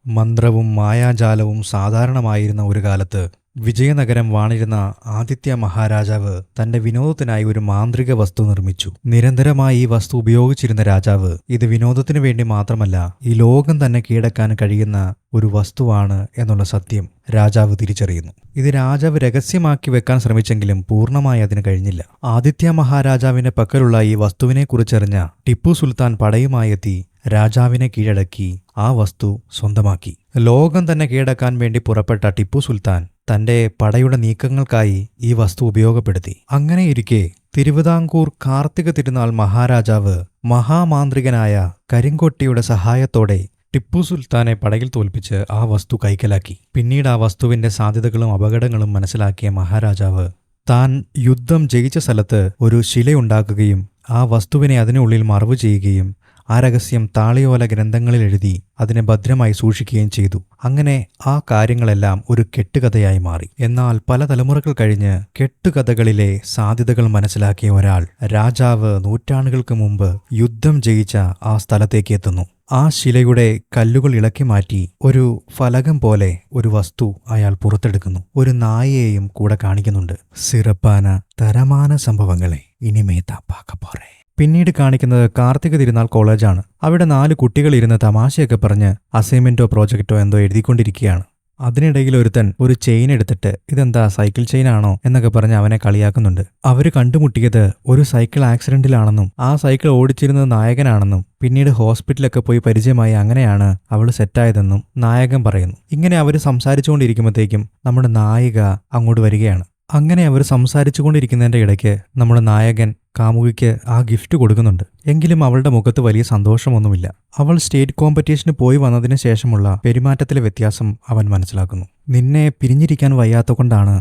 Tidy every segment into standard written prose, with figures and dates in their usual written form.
മന്ത്രവും മായാജാലവും സാധാരണമായിരുന്ന ഒരു കാലത്ത് വിജയനഗരം വാണിരുന്ന ആദിത്യ മഹാരാജാവ് തന്റെ വിനോദത്തിനായി ഒരു മാന്ത്രിക വസ്തു നിർമ്മിച്ചു. നിരന്തരമായി ഈ വസ്തു ഉപയോഗിച്ചിരുന്ന രാജാവ് ഇത് വിനോദത്തിനു വേണ്ടി മാത്രമല്ല, ഈ ലോകം തന്നെ കീഴടക്കാൻ കഴിയുന്ന ഒരു വസ്തുവാണ് എന്നുള്ള സത്യം രാജാവ് തിരിച്ചറിയുന്നു. ഇത് രാജാവ് രഹസ്യമാക്കി വെക്കാൻ ശ്രമിച്ചെങ്കിലും പൂർണ്ണമായി അതിന് കഴിഞ്ഞില്ല. ആദിത്യ മഹാരാജാവിന്റെ പക്കലുള്ള ഈ വസ്തുവിനെക്കുറിച്ചറിഞ്ഞ ടിപ്പു സുൽത്താൻ പടയുമായി എത്തി രാജാവിനെ കീഴടക്കി ആ വസ്തു സ്വന്തമാക്കി. ലോകം തന്നെ കീഴടക്കാൻ വേണ്ടി പുറപ്പെട്ട ടിപ്പു സുൽത്താൻ തന്റെ പടയുടെ നീക്കങ്ങൾക്കായി ഈ വസ്തു ഉപയോഗപ്പെടുത്തി. അങ്ങനെയിരിക്കെ തിരുവിതാംകൂർ കാർത്തിക തിരുനാൾ മഹാരാജാവ് മഹാമാന്ത്രികനായ കരിങ്കൊട്ടിയുടെ സഹായത്തോടെ ടിപ്പു സുൽത്താനെ പടയിൽ തോൽപ്പിച്ച് ആ വസ്തു കൈക്കലാക്കി. പിന്നീട് ആ വസ്തുവിന്റെ സാധ്യതകളും അപകടങ്ങളും മനസ്സിലാക്കിയ മഹാരാജാവ് താൻ യുദ്ധം ജയിച്ച സ്ഥലത്ത് ഒരു ശിലയുണ്ടാക്കുകയും ആ വസ്തുവിനെ അതിനുള്ളിൽ മറവ് ചെയ്യുകയും ആ രഹസ്യം താളിയോല ഗ്രന്ഥങ്ങളിൽ എഴുതി അതിനെ ഭദ്രമായി സൂക്ഷിക്കുകയും ചെയ്തു. അങ്ങനെ ആ കാര്യങ്ങളെല്ലാം ഒരു കെട്ടുകഥയായി മാറി. എന്നാൽ പല തലമുറകൾ കഴിഞ്ഞ് കെട്ടുകഥകളിലെ സാധ്യതകൾ മനസ്സിലാക്കിയ ഒരാൾ, രാജാവ് നൂറ്റാണ്ടുകൾക്ക് മുമ്പ് യുദ്ധം ജയിച്ച ആ സ്ഥലത്തേക്ക് എത്തുന്നു. ആ ശിലയുടെ കല്ലുകൾ ഇളക്കി മാറ്റി ഒരു ഫലകം പോലെ ഒരു വസ്തു അയാൾ പുറത്തെടുക്കുന്നു. ഒരു നായയെയും കൂടെ കാണിക്കുന്നുണ്ട്. സിറപ്പാന തരമാന സംഭവങ്ങളെ ഇനിമേ താപ്പാക്ക പോറേ. പിന്നീട് കാണിക്കുന്നത് കാർത്തിക തിരുനാൾ കോളേജാണ്. അവിടെ 4 കുട്ടികൾ ഇരുന്ന് തമാശയൊക്കെ പറഞ്ഞ് അസൈൻമെന്റോ പ്രോജക്റ്റോ എന്തോ എഴുതിക്കൊണ്ടിരിക്കുകയാണ്. അതിനിടയിൽ ഒരുത്തൻ ഒരു ചെയിൻ എടുത്തിട്ട് ഇതെന്താ സൈക്കിൾ ചെയിൻ ആണോ എന്നൊക്കെ പറഞ്ഞ് അവനെ കളിയാക്കുന്നുണ്ട്. അവര് കണ്ടുമുട്ടിയത് ഒരു സൈക്കിൾ ആക്സിഡന്റിലാണെന്നും ആ സൈക്കിൾ ഓടിച്ചിരുന്നത് നായകനാണെന്നും പിന്നീട് ഹോസ്പിറ്റലൊക്കെ പോയി പരിചയമായി അങ്ങനെയാണ് അവൾ സെറ്റായതെന്നും നായകൻ പറയുന്നു. ഇങ്ങനെ അവർ സംസാരിച്ചുകൊണ്ടിരിക്കുമ്പോഴത്തേക്കും നമ്മുടെ നായിക അങ്ങോട്ട് വരികയാണ്. അങ്ങനെ അവർ സംസാരിച്ചുകൊണ്ടിരിക്കുന്നതിൻ്റെ ഇടയ്ക്ക് നമ്മുടെ നായകൻ കാമുകിക്ക് ആ ഗിഫ്റ്റ് കൊടുക്കുന്നുണ്ട്. എങ്കിലും അവളുടെ മുഖത്ത് വലിയ സന്തോഷമൊന്നുമില്ല. അവൾ സ്റ്റേറ്റ് കോമ്പറ്റീഷന് പോയി വന്നതിന് ശേഷമുള്ള പെരുമാറ്റത്തിലെ വ്യത്യാസം അവൻ മനസ്സിലാക്കുന്നു. നിന്നെ പിരിഞ്ഞിരിക്കാൻ വയ്യാത്ത കൊണ്ടാണ്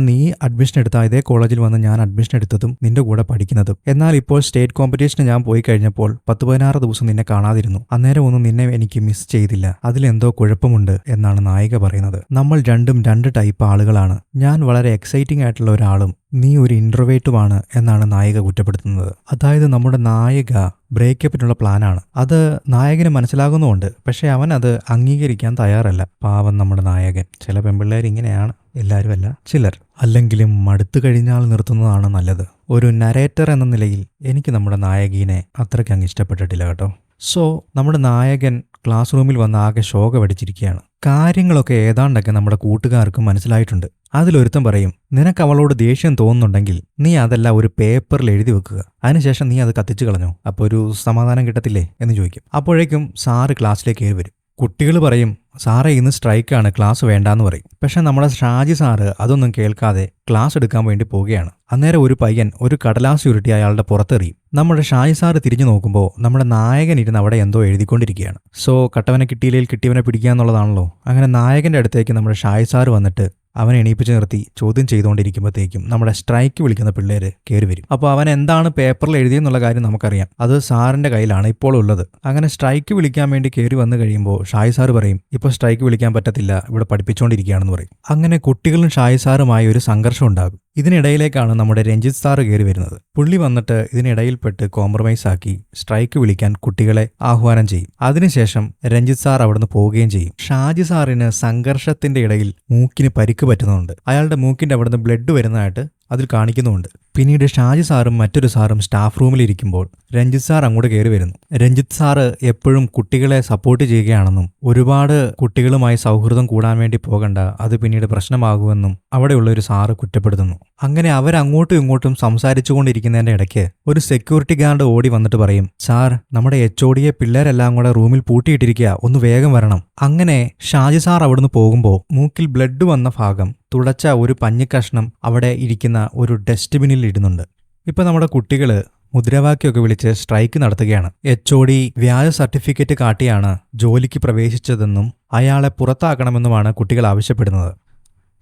നീ അഡ്മിഷൻ എടുത്ത ഇതേ കോളേജിൽ വന്ന് ഞാൻ അഡ്മിഷൻ എടുത്തതും നിന്റെ കൂടെ പഠിക്കുന്നതും. എന്നാൽ ഇപ്പോൾ സ്റ്റേറ്റ് കോമ്പറ്റീഷന് ഞാൻ പോയി കഴിഞ്ഞപ്പോൾ 10-16 ദിവസം നിന്നെ കാണാതിരുന്നു. അന്നേരം ഒന്നും നിന്നെ എനിക്ക് മിസ് ചെയ്തില്ല. അതിലെന്തോ കുഴപ്പമുണ്ട് എന്നാണ് നായിക പറയുന്നത്. നമ്മൾ രണ്ടും 2 ടൈപ്പ് ആളുകളാണ്. ഞാൻ വളരെ എക്സൈറ്റിംഗ് ആയിട്ടുള്ള ഒരാളും നീ ഒരു ഇൻട്രോവേറ്റുമാണ് എന്നാണ് നായിക കുറ്റപ്പെടുത്തുന്നത്. അതായത് നമ്മുടെ നായിക ബ്രേക്കപ്പിനുള്ള പ്ലാനാണ്. അത് നായകന് മനസ്സിലാകുന്നുമുണ്ട്. പക്ഷെ അവൻ അത് അംഗീകരിക്കാൻ തയ്യാറല്ല. പാവം നമ്മുടെ നായകൻ. ചില പെൺപിള്ളേർ ഇങ്ങനെയാണ്, എല്ലാവരും അല്ല, ചിലർ. അല്ലെങ്കിലും മടുത്തു കഴിഞ്ഞാൽ നിർത്തുന്നതാണ് നല്ലത്. ഒരു നരേറ്റർ എന്ന നിലയിൽ എനിക്ക് നമ്മുടെ നായകീനെ അത്രയ്ക്ക് അങ്ങ് ഇഷ്ടപ്പെട്ടിട്ടില്ല കേട്ടോ. സോ നമ്മുടെ നായകൻ ക്ലാസ് റൂമിൽ വന്ന് ആകെ ശോകമടിച്ചിരിക്കുകയാണ്. കാര്യങ്ങളൊക്കെ ഏതാണ്ടൊക്കെ നമ്മുടെ കൂട്ടുകാർക്കും മനസ്സിലായിട്ടുണ്ട്. അതിലൊരുത്തൻ പറയും, നിനക്ക് അവളോട് ദേഷ്യം തോന്നുന്നുണ്ടെങ്കിൽ നീ അതെല്ലാം ഒരു പേപ്പറിൽ എഴുതി വെക്കുക, അതിനുശേഷം നീ അത് കത്തിച്ചു കളഞ്ഞോ, അപ്പോൾ ഒരു സമാധാനം കിട്ടത്തില്ലേ എന്ന് ചോദിക്കും. അപ്പോഴേക്കും സാറ് ക്ലാസ്സിലേക്ക് കയറി വരും. കുട്ടികൾ പറയും, സാറേ ഇന്ന് സ്ട്രൈക്കാണ്, ക്ലാസ് വേണ്ടാന്ന് പറയും. പക്ഷെ നമ്മുടെ ഷാജി സാറ് അതൊന്നും കേൾക്കാതെ ക്ലാസ് എടുക്കാൻ വേണ്ടി പോവുകയാണ്. അന്നേരം ഒരു പയ്യൻ ഒരു കടലാസ് ഉരുട്ടി അയാളുടെ പുറത്തെറിയും. നമ്മുടെ ഷാജി സാറ് തിരിഞ്ഞു നോക്കുമ്പോൾ നമ്മുടെ നായകൻ ഇരുന്ന് അവിടെ എന്തോ എഴുതിക്കൊണ്ടിരിക്കുകയാണ്. സോ കട്ടവനെ കിട്ടിയില്ലെങ്കിൽ കിട്ടിയവനെ പിടിക്കുക എന്നുള്ളതാണല്ലോ. അങ്ങനെ നായകന്റെ അടുത്തേക്ക് നമ്മുടെ ഷാജി സാറ് വന്നിട്ട് അവനെ എണീപ്പിച്ച് നിർത്തി ചോദ്യം ചെയ്തുകൊണ്ടിരിക്കുമ്പോഴത്തേക്കും നമ്മുടെ സ്ട്രൈക്ക് വിളിക്കുന്ന പിള്ളേര് കയറി വരും. അപ്പോൾ അവൻ എന്താണ് പേപ്പറിൽ എഴുതിയെന്നുള്ള കാര്യം നമുക്കറിയാം. അത് സാറിന്റെ കയ്യിലാണ് ഇപ്പോൾ ഉള്ളത്. അങ്ങനെ സ്ട്രൈക്ക് വിളിക്കാൻ വേണ്ടി കയറി വന്നു കഴിയുമ്പോൾ ഷായി സാറ് പറയും, ഇപ്പോൾ സ്ട്രൈക്ക് വിളിക്കാൻ പറ്റത്തില്ല, ഇവിടെ പഠിപ്പിച്ചുകൊണ്ടിരിക്കുകയാണെന്ന് പറയും. അങ്ങനെ കുട്ടികളും ഷായി സാറുമായി ഒരു സംഘർഷം ഉണ്ടാകും. ഇതിനിടയിലേക്കാണ് നമ്മുടെ രഞ്ജിത്ത് സാറ് കയറി വരുന്നത്. പുള്ളി വന്നിട്ട് ഇതിനിടയിൽപ്പെട്ട് കോംപ്രമൈസ് ആക്കി സ്ട്രൈക്ക് വിളിക്കാൻ കുട്ടികളെ ആഹ്വാനം ചെയ്യും. അതിനുശേഷം രഞ്ജിത്ത് സാർ അവിടുന്ന് പോവുകയും ചെയ്യും. ഷാജി സാറിന് സംഘർഷത്തിന്റെ ഇടയിൽ മൂക്കിന് പരിക്ക് പറ്റുന്നുണ്ട്. അയാളുടെ മൂക്കിന്റെ അവിടുന്ന് ബ്ലഡ് വരുന്നതായിട്ട് അതിൽ കാണിക്കുന്നുമുണ്ട്. പിന്നീട് ഷാജി സാറും മറ്റൊരു സാറും സ്റ്റാഫ് റൂമിലിരിക്കുമ്പോൾ രഞ്ജിത്ത് സാർ അങ്ങോട്ട് കയറി വരുന്നു. രഞ്ജിത്ത് സാറ് എപ്പോഴും കുട്ടികളെ സപ്പോർട്ട് ചെയ്യുകയാണെന്നും ഒരുപാട് കുട്ടികളുമായി സൗഹൃദം കൂടാൻ വേണ്ടി പോകണ്ട, അത് പിന്നീട് പ്രശ്നമാകുമെന്നും അവിടെയുള്ള ഒരു സാറ് കുറ്റപ്പെടുത്തുന്നു. അങ്ങനെ അവരങ്ങോട്ടും ഇങ്ങോട്ടും സംസാരിച്ചു കൊണ്ടിരിക്കുന്നതിന്റെ ഇടയ്ക്ക് ഒരു സെക്യൂരിറ്റി ഗാർഡ് ഓടി വന്നിട്ട് പറയും, സാർ നമ്മുടെ HODയെ പിള്ളേരെല്ലാം കൂടെ റൂമിൽ പൂട്ടിയിട്ടിരിക്കുക, ഒന്ന് വേഗം വരണം. അങ്ങനെ ഷാജി സാർ അവിടുന്ന് പോകുമ്പോൾ മൂക്കിൽ ബ്ലഡ് വന്ന ഭാഗം തുടച്ച ഒരു പഞ്ഞിക്കഷ്ണം അവിടെ ഇരിക്കുന്ന ഒരു ഡസ്റ്റ്ബിനിൽ ഇടുന്നുണ്ട്. ഇപ്പൊ നമ്മുടെ കുട്ടികള് മുദ്രാവാക്യമൊക്കെ വിളിച്ച് സ്ട്രൈക്ക് നടത്തുകയാണ്. HOD വ്യാജ സർട്ടിഫിക്കറ്റ് കാട്ടിയാണ് ജോലിക്ക് പ്രവേശിച്ചതെന്നും അയാളെ പുറത്താക്കണമെന്നുമാണ് കുട്ടികൾ ആവശ്യപ്പെടുന്നത്.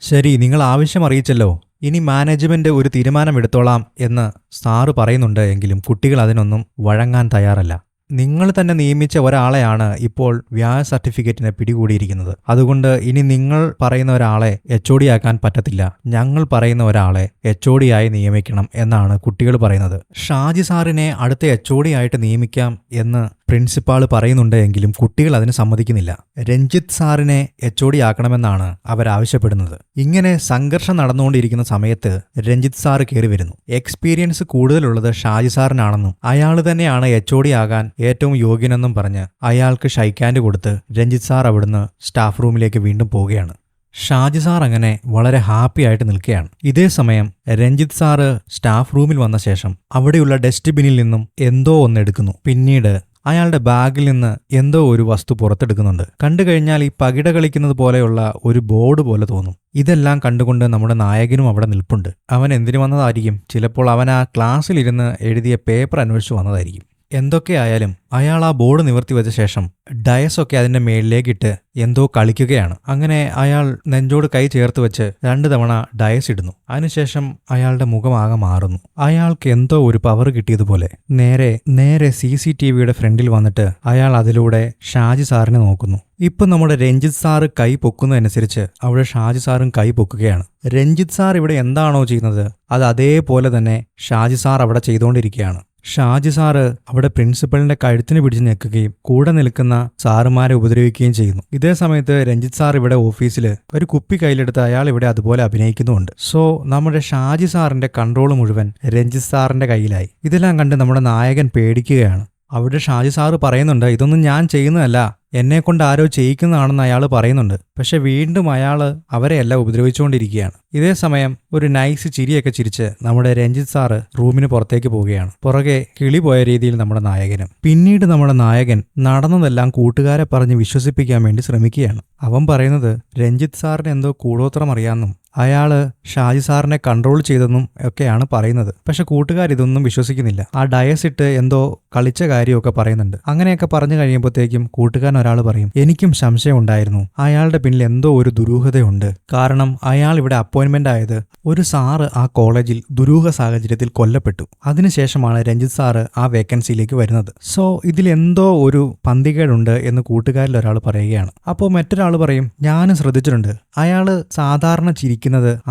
ശരി, നിങ്ങൾ ആവശ്യം അറിയിച്ചല്ലോ, ഇനി മാനേജ്മെന്റ് ഒരു തീരുമാനമെടുത്തോളാം എന്ന് സാറ് പറയുന്നുണ്ട്. എങ്കിലും കുട്ടികൾ അതിനൊന്നും വഴങ്ങാൻ തയ്യാറല്ല. നിങ്ങൾ തന്നെ നിയമിച്ച ഒരാളെയാണ് ഇപ്പോൾ വ്യാജ സർട്ടിഫിക്കറ്റിന് പിടികൂടിയിരിക്കുന്നത്. അതുകൊണ്ട് ഇനി നിങ്ങൾ പറയുന്ന ഒരാളെ HOD ആക്കാൻ പറ്റത്തില്ല, ഞങ്ങൾ പറയുന്ന ഒരാളെ HOD ആയി നിയമിക്കണം എന്നാണ് കുട്ടികൾ പറയുന്നത്. ഷാജി സാറിനെ അടുത്ത HOD ആയിട്ട് നിയമിക്കാം എന്ന് പ്രിൻസിപ്പാള് പറയുന്നുണ്ട് എങ്കിലും കുട്ടികൾ അതിന് സമ്മതിക്കുന്നില്ല. രഞ്ജിത്ത് സാറിനെ HOD ആക്കണമെന്നാണ് അവരാവശ്യപ്പെടുന്നത്. ഇങ്ങനെ സംഘർഷം നടന്നുകൊണ്ടിരിക്കുന്ന സമയത്ത് രഞ്ജിത്ത് സാറ് കയറി വരുന്നു. എക്സ്പീരിയൻസ് കൂടുതലുള്ളത് ഷാജി സാറിനാണെന്നും അയാൾ തന്നെയാണ് HOD ആകാൻ ഏറ്റവും യോഗ്യനെന്നും പറഞ്ഞ് അയാൾക്ക് ഷൈക്കാൻഡ് കൊടുത്ത് രഞ്ജിത്ത് സാർ അവിടുന്ന് സ്റ്റാഫ് റൂമിലേക്ക് വീണ്ടും പോവുകയാണ്. ഷാജി സാർ അങ്ങനെ വളരെ ഹാപ്പി ആയിട്ട് നിൽക്കുകയാണ്. ഇതേ സമയം രഞ്ജിത്ത് സാറ് സ്റ്റാഫ് റൂമിൽ വന്ന ശേഷം അവിടെയുള്ള ഡസ്റ്റ്ബിന്നിൽ നിന്നും എന്തോ ഒന്ന് എടുക്കുന്നു. പിന്നീട് അയാളുടെ ബാഗിൽ നിന്ന് എന്തോ ഒരു വസ്തു പുറത്തെടുക്കുന്നുണ്ട്. കണ്ടു കഴിഞ്ഞാൽ ഈ പകിട കളിക്കുന്നത് പോലെയുള്ള ഒരു ബോർഡ് പോലെ തോന്നും. ഇതെല്ലാം കണ്ടുകൊണ്ട് നമ്മുടെ നായകനും അവിടെ നിൽപ്പുണ്ട്. അവൻ എന്തിനു വന്നതായിരിക്കും? ചിലപ്പോൾ അവൻ ആ ക്ലാസ്സിലിരുന്ന് എഴുതിയ പേപ്പർ അന്വേഷിച്ച് വന്നതായിരിക്കും. എന്തൊക്കെയായാലും അയാൾ ആ ബോർഡ് നിവർത്തി വെച്ച ശേഷം ഡയസൊക്കെ അതിന്റെ മേളിലേക്കിട്ട് എന്തോ കളിക്കുകയാണ്. അങ്ങനെ അയാൾ നെഞ്ചോട് കൈ ചേർത്ത് വെച്ച് 2 തവണ ഡയസ് ഇടുന്നു. അതിനുശേഷം അയാളുടെ മുഖമാകെ മാറുന്നു. അയാൾക്ക് എന്തോ ഒരു പവർ കിട്ടിയതുപോലെ നേരെ CCTVയുടെ ഫ്രണ്ടിൽ വന്നിട്ട് അയാൾ അതിലൂടെ ഷാജി സാറിനെ നോക്കുന്നു. ഇപ്പം നമ്മുടെ രഞ്ജിത്ത് സാറ് കൈ പൊക്കുന്നതനുസരിച്ച് അവിടെ ഷാജി സാറും കൈ പൊക്കുകയാണ്. രഞ്ജിത്ത് സാർ ഇവിടെ എന്താണോ ചെയ്യുന്നത് അത് അതേപോലെ തന്നെ ഷാജി സാർ അവിടെ ചെയ്തുകൊണ്ടിരിക്കുകയാണ്. ഷാജി സാറ് അവിടെ പ്രിൻസിപ്പലിന്റെ കഴുത്തിന് പിടിച്ച് നിൽക്കുകയും കൂടെ നിൽക്കുന്ന സാറുമാരെ ഉപദ്രവിക്കുകയും ചെയ്യുന്നു. ഇതേ സമയത്ത് രഞ്ജിത്ത് സാർ ഇവിടെ ഓഫീസിൽ ഒരു കുപ്പി കയ്യിലെടുത്ത് അയാൾ ഇവിടെ അതുപോലെ അഭിനയിക്കുന്നുമുണ്ട്. സോ നമ്മുടെ ഷാജി സാറിന്റെ കൺട്രോൾ മുഴുവൻ രഞ്ജിത്ത് സാറിന്റെ കയ്യിലായി. ഇതെല്ലാം കണ്ട് നമ്മുടെ നായകൻ പേടിക്കുകയാണ്. അവിടെ ഷാജി സാറ് പറയുന്നുണ്ട്, ഇതൊന്നും ഞാൻ ചെയ്യുന്നതല്ല, എന്നെക്കൊണ്ട് ആരോ ചെയ്യിക്കുന്നതാണെന്ന് അയാൾ പറയുന്നുണ്ട്. പക്ഷെ വീണ്ടും അയാൾ അവരെയല്ല ഉപദ്രവിച്ചുകൊണ്ടിരിക്കുകയാണ്. ഇതേ സമയം ഒരു നൈസ് ചിരിയൊക്കെ ചിരിച്ച് നമ്മുടെ രഞ്ജിത്ത് സാറ് റൂമിന് പുറത്തേക്ക് പോവുകയാണ്. പുറകെ കിളി പോയ രീതിയിൽ നമ്മുടെ നായകനും. പിന്നീട് നമ്മുടെ നായകൻ നടന്നതെല്ലാം കൂട്ടുകാരെ പറഞ്ഞ് വിശ്വസിപ്പിക്കാൻ വേണ്ടി ശ്രമിക്കുകയാണ്. അവൻ പറയുന്നത് രഞ്ജിത്ത് സാറിന് എന്തോ കൂടോത്രം അറിയാമെന്നും അയാള് ഷാജി സാറിനെ കൺട്രോൾ ചെയ്തെന്നും ഒക്കെയാണ് പറയുന്നത്. പക്ഷെ കൂട്ടുകാർ ഇതൊന്നും വിശ്വസിക്കുന്നില്ല. ആ ഡയസിട്ട് എന്തോ കളിച്ച കാര്യമൊക്കെ പറയുന്നുണ്ട്. അങ്ങനെയൊക്കെ പറഞ്ഞു കഴിയുമ്പോഴത്തേക്കും കൂട്ടുകാരൻ ഒരാൾ പറയും, എനിക്കും സംശയം ഉണ്ടായിരുന്നു, അയാളുടെ പിന്നിൽ എന്തോ ഒരു ദുരൂഹതയുണ്ട്. കാരണം അയാൾ ഇവിടെ അപ്പോയിന്റ്മെന്റ് ആയത് ഒരു സാറ് ആ കോളേജിൽ ദുരൂഹ സാഹചര്യത്തിൽ കൊല്ലപ്പെട്ടു. അതിനുശേഷമാണ് രഞ്ജിത്ത് സാറ് ആ വേക്കൻസിയിലേക്ക് വരുന്നത്. സോ ഇതിൽ എന്തോ ഒരു പന്തികേടുണ്ട് എന്ന് കൂട്ടുകാരിൽ ഒരാൾ പറയുകയാണ്. അപ്പോൾ മറ്റൊരാൾ പറയും, ഞാനും ശ്രദ്ധിച്ചിട്ടുണ്ട്, അയാള് സാധാരണ ചിരിക്കുന്നത്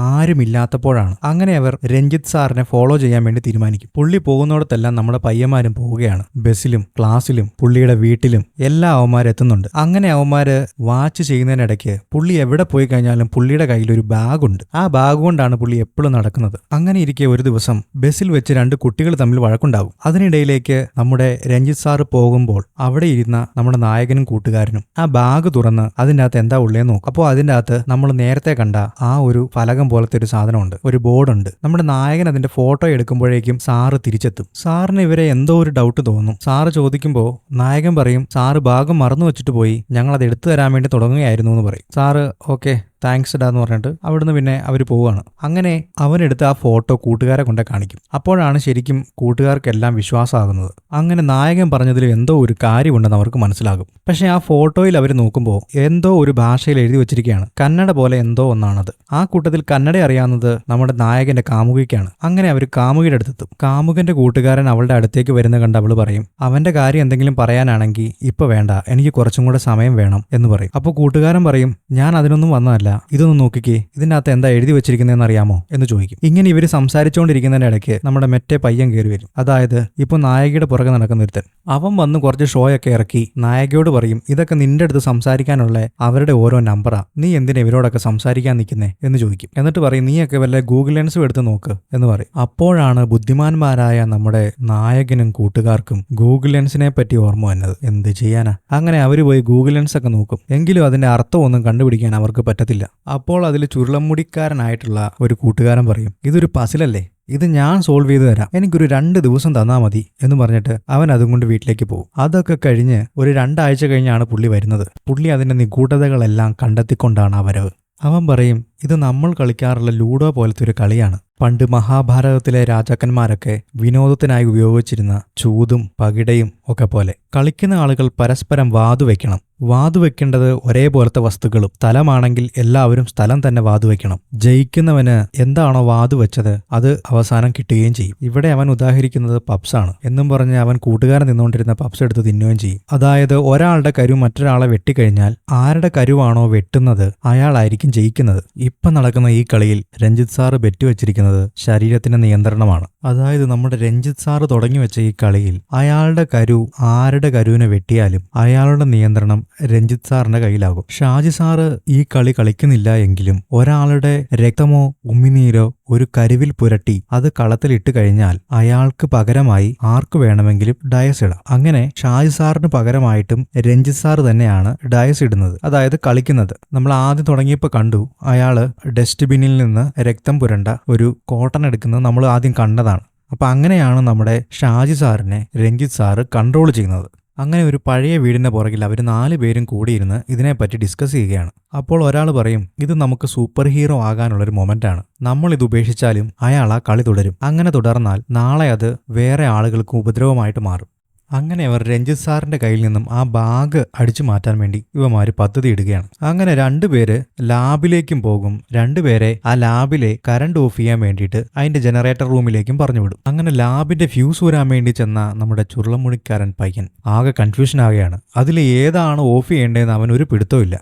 ആരുമില്ലാത്തപ്പോഴാണ്. അങ്ങനെ അവർ രഞ്ജിത്ത് സാറിനെ ഫോളോ ചെയ്യാൻ വേണ്ടി തീരുമാനിക്കും. പുള്ളി പോകുന്നിടത്തെല്ലാം നമ്മുടെ പയ്യന്മാരും പോവുകയാണ്. ബസ്സിലും ക്ലാസ്സിലും പുള്ളിയുടെ വീട്ടിലും എല്ലാ അവന്മാരും എത്തുന്നുണ്ട്. അങ്ങനെ അവന്മാര് വാച്ച് ചെയ്യുന്നതിനിടയ്ക്ക് പുള്ളി എവിടെ പോയി കഴിഞ്ഞാലും പുള്ളിയുടെ കയ്യിൽ ഒരു ബാഗുണ്ട്. ആ ബാഗ് കൊണ്ടാണ് പുള്ളി എപ്പോഴും നടക്കുന്നത്. അങ്ങനെ ഇരിക്കെ ഒരു ദിവസം ബസ്സിൽ വെച്ച് 2 കുട്ടികൾ തമ്മിൽ വഴക്കുണ്ടാവും. അതിനിടയിലേക്ക് നമ്മുടെ രഞ്ജിത്ത് സാറ് പോകുമ്പോൾ അവിടെ ഇരുന്ന നമ്മുടെ നായകനും കൂട്ടുകാരനും ആ ബാഗ് തുറന്ന് അതിൻ്റെ അകത്ത് എന്താ ഉള്ളേന്ന് നോക്കും. അപ്പോൾ അതിൻ്റെ അകത്ത് നമ്മൾ നേരത്തെ കണ്ട ആ ഒരു ഫലകം പോലത്തെ ഒരു സാധനമുണ്ട്, ഒരു ബോർഡുണ്ട്. നമ്മുടെ നായകൻ അതിന്റെ ഫോട്ടോ എടുക്കുമ്പോഴേക്കും സാറ് തിരിച്ചെത്തും. സാറിന് ഇവരെ എന്തോ ഒരു ഡൗട്ട് തോന്നും. സാറ് ചോദിക്കുമ്പോൾ നായകൻ പറയും, സാറ് ഭാഗം മറന്നു വെച്ചിട്ട് പോയി, ഞങ്ങൾ അത് എടുത്തു തരാൻ വേണ്ടി തുടങ്ങുകയായിരുന്നു എന്ന് പറയും. സാറ് ഓക്കെ താങ്ക്സ് ഡാന്ന് പറഞ്ഞിട്ട് അവിടുന്ന് പിന്നെ അവർ പോവുകയാണ്. അങ്ങനെ അവനെടുത്ത് ആ ഫോട്ടോ കൂട്ടുകാരെ കൊണ്ടേ കാണിക്കും. അപ്പോഴാണ് ശരിക്കും കൂട്ടുകാർക്കെല്ലാം വിശ്വാസമാകുന്നത്. അങ്ങനെ നായകൻ പറഞ്ഞതിൽ എന്തോ ഒരു കാര്യമുണ്ടെന്ന് അവർക്ക് മനസ്സിലാകും. പക്ഷെ ആ ഫോട്ടോയിൽ അവർ നോക്കുമ്പോൾ എന്തോ ഒരു ഭാഷയിൽ എഴുതി വെച്ചിരിക്കുകയാണ്. കന്നഡ പോലെ എന്തോ ഒന്നാണത്. ആ കൂട്ടത്തിൽ കന്നഡ അറിയാവുന്നത് നമ്മുടെ നായകന്റെ കാമുകിക്കാണ്. അങ്ങനെ അവർ കാമുകിയുടെ അടുത്തെത്തും. കാമുകന്റെ കൂട്ടുകാരൻ അവളുടെ അടുത്തേക്ക് വരുന്ന കണ്ട് അവള് പറയും, അവന്റെ കാര്യം എന്തെങ്കിലും പറയാനാണെങ്കിൽ ഇപ്പൊ വേണ്ട, എനിക്ക് കുറച്ചും കൂടെ സമയം വേണം എന്ന് പറയും. അപ്പോൾ കൂട്ടുകാരൻ പറയും, ഞാൻ അതിനൊന്നും വന്നതല്ല, ഇതൊന്നും നോക്കിക്കേ, ഇതിനകത്ത് എന്താ എഴുതി വെച്ചിരിക്കുന്നതെന്ന് അറിയാമോ എന്ന് ചോദിക്കും. ഇങ്ങനെ ഇവർ സംസാരിച്ചുകൊണ്ടിരിക്കുന്നതിന്റെ ഇടയ്ക്ക് നമ്മുടെ മറ്റേ പയ്യൻ കയറി വരും. അതായത് ഇപ്പൊ നായികയുടെ പുറകെ നടക്കുന്ന ഒരുത്തൻ. അവൻ വന്ന് കുറച്ച് ഷോയൊക്കെ ഇറക്കി നായികയോട് പറയും, ഇതൊക്കെ നിന്റെ അടുത്ത് സംസാരിക്കാനുള്ള അവരുടെ ഓരോ നമ്പറാ, നീ എന്തിനാ ഇവരോടൊക്കെ സംസാരിക്കാൻ നിൽക്കുന്നേ എന്ന് ചോദിക്കും. എന്നിട്ട് പറയും, നീയൊക്കെ വല്ല ഗൂഗിൾ ലെൻസും എടുത്ത് നോക്ക് എന്ന് പറയും. അപ്പോഴാണ് ബുദ്ധിമാന്മാരായ നമ്മുടെ നായകനും കൂട്ടുകാർക്കും ഗൂഗിൾ ലെൻസിനെ പറ്റി ഓർമ്മ വന്നത്. എന്ത് ചെയ്യാനാ? അങ്ങനെ അവർ പോയി ഗൂഗിൾ ലെൻസ് ഒക്കെ നോക്കും. എങ്കിലും അതിന്റെ അർത്ഥമൊന്നും കണ്ടുപിടിക്കാൻ അവർക്ക് പറ്റത്തില്ല. അപ്പോൾ അതിൽ ചുരുളമുടിക്കാരനായിട്ടുള്ള ഒരു കൂട്ടുകാരൻ പറയും, ഇതൊരു പസിലല്ലേ, ഇത് ഞാൻ സോൾവ് ചെയ്ത് തരാം, എനിക്കൊരു 2 ദിവസം തന്നാ മതി എന്ന് പറഞ്ഞിട്ട് അവൻ അതും കൊണ്ട് വീട്ടിലേക്ക് പോകും. അതൊക്കെ കഴിഞ്ഞ് ഒരു 2 ആഴ്ച കഴിഞ്ഞാണ് പുള്ളി വരുന്നത്. പുള്ളി അതിന്റെ നിഗൂഢതകളെല്ലാം കണ്ടെത്തിക്കൊണ്ടാണ് ആ വരവ്. അവൻ പറയും, ഇത് നമ്മൾ കളിക്കാറുള്ള ലൂഡോ പോലത്തെ ഒരു കളിയാണ്. പണ്ട് മഹാഭാരതത്തിലെ രാജാക്കന്മാരൊക്കെ വിനോദത്തിനായി ഉപയോഗിച്ചിരുന്ന ചൂതും പകിടയും ഒക്കെ പോലെ. കളിക്കുന്ന ആളുകൾ പരസ്പരം വാതുവെക്കണം. വാതുവെക്കേണ്ടത് ഒരേപോലത്തെ വസ്തുക്കളും. സ്ഥലമാണെങ്കിൽ എല്ലാവരും സ്ഥലം തന്നെ വാതുവെക്കണം. ജയിക്കുന്നവന് എന്താണോ വാതുവെച്ചത് അത് അവസാനം കിട്ടുകയും ചെയ്യും. ഇവിടെ അവൻ ഉദാഹരിക്കുന്നത് പബ്സാണ് എന്നും പറഞ്ഞ് അവൻ കൂട്ടുകാരൻ നിന്നുകൊണ്ടിരുന്ന പബ്സ് എടുത്ത് തിന്നുകയും ചെയ്യും. അതായത് ഒരാളുടെ കരു മറ്റൊരാളെ വെട്ടിക്കഴിഞ്ഞാൽ ആരുടെ കരുവാണോ വെട്ടുന്നത് അയാളായിരിക്കും ജയിക്കുന്നത്. ഇപ്പം നടക്കുന്ന ഈ കളിയിൽ രഞ്ജിത്ത് സാറ് ബെറ്റ് വെച്ചിരിക്കുന്നത് ശരീരത്തിന്റെ നിയന്ത്രണമാണ്. അതായത് നമ്മുടെ രഞ്ജിത്ത് സാറ് തുടങ്ങി വെച്ച ഈ കളിയിൽ അയാളുടെ കരു ആരുടെ കരുവിനെ വെട്ടിയാലും അയാളുടെ നിയന്ത്രണം രഞ്ജിത്ത് സാറിന്റെ കയ്യിലാകും. ഷാജി സാറ് ഈ കളി കളിക്കുന്നില്ല എങ്കിലും ഒരാളുടെ രക്തമോ ഉമിനീരോ ഒരു കരുവിൽ പുരട്ടി അത് കളത്തിലിട്ട് കഴിഞ്ഞാൽ അയാൾക്ക് പകരമായി ആർക്ക് വേണമെങ്കിലും ഡയസ് ഇടാം. അങ്ങനെ ഷാജി സാറിന് പകരമായിട്ടും രഞ്ജിത്ത് സാർ തന്നെയാണ് ഡയസ് ഇടുന്നത്, അതായത് കളിക്കുന്നത്. നമ്മൾ ആദ്യം തുടങ്ങിയപ്പോൾ കണ്ടു അയാള് ഡസ്റ്റ്ബിന്നിൽ നിന്ന് രക്തം പുരണ്ട ഒരു കോട്ടൺ എടുക്കുന്നത് നമ്മൾ ആദ്യം കണ്ടതാണ്. അപ്പൊ അങ്ങനെയാണ് നമ്മുടെ ഷാജി സാറിനെ രഞ്ജിത്ത് സാറ് കൺട്രോൾ ചെയ്യുന്നത്. അങ്ങനെ ഒരു പഴയ വീടിന്റെ പുറകിൽ അവർ 4 പേരും കൂടിയിരുന്ന് ഇതിനെപ്പറ്റി ഡിസ്കസ് ചെയ്യുകയാണ്. അപ്പോൾ ഒരാൾ പറയും, ഇത് നമുക്ക് സൂപ്പർ ഹീറോ ആകാനുള്ളൊരു മൊമെന്റാണ്, നമ്മൾ ഇത് ഉപേക്ഷിച്ചാലും അയാൾ ആ കളി തുടരും. അങ്ങനെ തുടർന്നാൽ നാളെ അത് വേറെ ആളുകൾക്ക് ഉപദ്രവമായിട്ട് മാറും. അങ്ങനെ അവർ രഞ്ജിത്ത് സാറിന്റെ കയ്യിൽ നിന്നും ആ ബാഗ് അടിച്ചു മാറ്റാൻ വേണ്ടി ഇവന്മാര് പദ്ധതി ഇടുകയാണ്. അങ്ങനെ 2 പേര് ലാബിലേക്കും പോകും. 2 പേരെ ആ ലാബിലെ കറണ്ട് ഓഫ് ചെയ്യാൻ വേണ്ടിയിട്ട് അതിന്റെ ജനറേറ്റർ റൂമിലേക്കും പറഞ്ഞുവിടും. അങ്ങനെ ലാബിന്റെ ഫ്യൂസ് ഊരാൻ വേണ്ടി ചെന്ന നമ്മുടെ ചുരുളമുണിക്കാരൻ പയ്യൻ ആകെ കൺഫ്യൂഷൻ ആവുകയാണ്. അതിൽ ഏതാണ് ഓഫ് ചെയ്യേണ്ടതെന്ന് അവൻ ഒരു പിടുത്തമില്ല.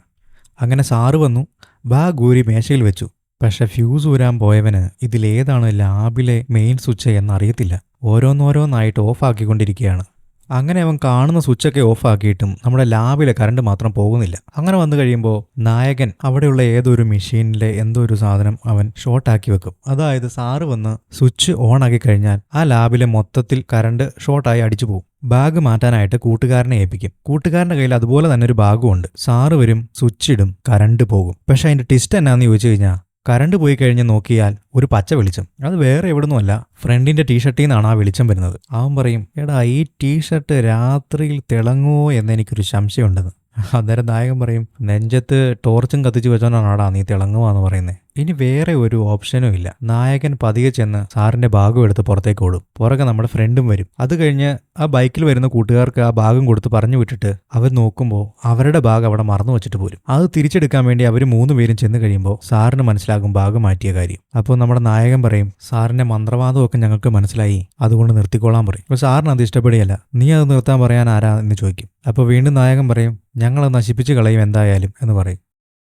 അങ്ങനെ സാറ് വന്നു, ബാഗ് ഊരി മേശയിൽ വെച്ചു. പക്ഷെ ഫ്യൂസ് ഊരാൻ പോയവന് ഇതിലേതാണ് ലാബിലെ മെയിൻ സ്വിച്ച് എന്നറിയത്തില്ല. ഓരോന്നോരോന്നായിട്ട് ഓഫ് ആക്കിക്കൊണ്ടിരിക്കുകയാണ്. അങ്ങനെ അവൻ കാണുന്ന സ്വിച്ചൊക്കെ ഓഫ് ആക്കിയിട്ടും നമ്മുടെ ലാബിലെ കറണ്ട് മാത്രം പോകുന്നില്ല. അങ്ങനെ വന്നു കഴിയുമ്പോൾ നായകൻ അവിടെയുള്ള ഏതൊരു മെഷീനിലെ എന്തോ ഒരു സാധനം അവൻ ഷോർട്ടാക്കി വെക്കും. അതായത് സാറ് വന്ന് സ്വിച്ച് ഓൺ ആക്കി കഴിഞ്ഞാൽ ആ ലാബിലെ മൊത്തത്തിൽ കറണ്ട് ഷോർട്ടായി അടിച്ചു പോകും. ബാഗ് മാറ്റാനായിട്ട് കൂട്ടുകാരനെ ഏൽപ്പിക്കും. കൂട്ടുകാരൻ്റെ കയ്യിൽ അതുപോലെ തന്നെ ഒരു ബാഗും ഉണ്ട്. സാറ് വരും, സ്വിച്ച് ഇടും, കറണ്ട് പോകും. പക്ഷെ അതിന്റെ ട്വിസ്റ്റ് എന്നാന്ന് ചോദിച്ചു കഴിഞ്ഞാൽ കറണ്ട് പോയി കഴിഞ്ഞ് നോക്കിയാൽ ഒരു പച്ച വെളിച്ചം. അത് വേറെ എവിടുന്നുമല്ല, ഫ്രണ്ടിന്റെ ടീഷർട്ടിൽ നിന്നാണ് ആ വെളിച്ചം വരുന്നത്. അവൻ പറയും, എടാ ഈ ടീഷർട്ട് രാത്രിയിൽ തിളങ്ങുമോ എന്നെനിക്കൊരു സംശയമുണ്ടെന്ന്. അന്നേരം നായകൻ പറയും, നെഞ്ചത്ത് ടോർച്ചും കത്തിച്ച് വെച്ചോണ്ടാടാ നീ തിളങ്ങുവാന്ന് പറയുന്നത്. ഇനി വേറെ ഒരു ഓപ്ഷനും ഇല്ല. നായകൻ പതിയെ ചെന്ന് സാറിന്റെ ബാഗും എടുത്ത് പുറത്തേക്ക് ഓടും. പുറകെ നമ്മുടെ ഫ്രണ്ടും വരും. അത് കഴിഞ്ഞ് ആ ബൈക്കിൽ വരുന്ന കൂട്ടുകാർക്ക് ആ ബാഗും കൊടുത്ത് പറഞ്ഞു വിട്ടിട്ട് അവർ നോക്കുമ്പോൾ അവരുടെ ബാഗ് അവിടെ മറന്നു വെച്ചിട്ട് പോരും. അത് തിരിച്ചെടുക്കാൻ വേണ്ടി അവർ 3 പേരും ചെന്ന് കഴിയുമ്പോൾ സാറിന് മനസ്സിലാകും ബാഗ് മാറ്റിയ കാര്യം. അപ്പോൾ നമ്മുടെ നായകൻ പറയും, സാറിന്റെ മന്ത്രവാദമൊക്കെ ഞങ്ങൾക്ക് മനസ്സിലായി, അതുകൊണ്ട് നിർത്തിക്കോളാൻ പറയും. അപ്പോൾ സാറിന് അത് ഇഷ്ടപ്പെടുകയല്ല. നീ അത് നിർത്താൻ പറയാൻ ആരാ എന്ന് ചോദിക്കും. അപ്പോൾ വീണ്ടും നായകൻ പറയും, ഞങ്ങളത് നശിപ്പിച്ച് കളയും എന്തായാലും എന്ന് പറയും.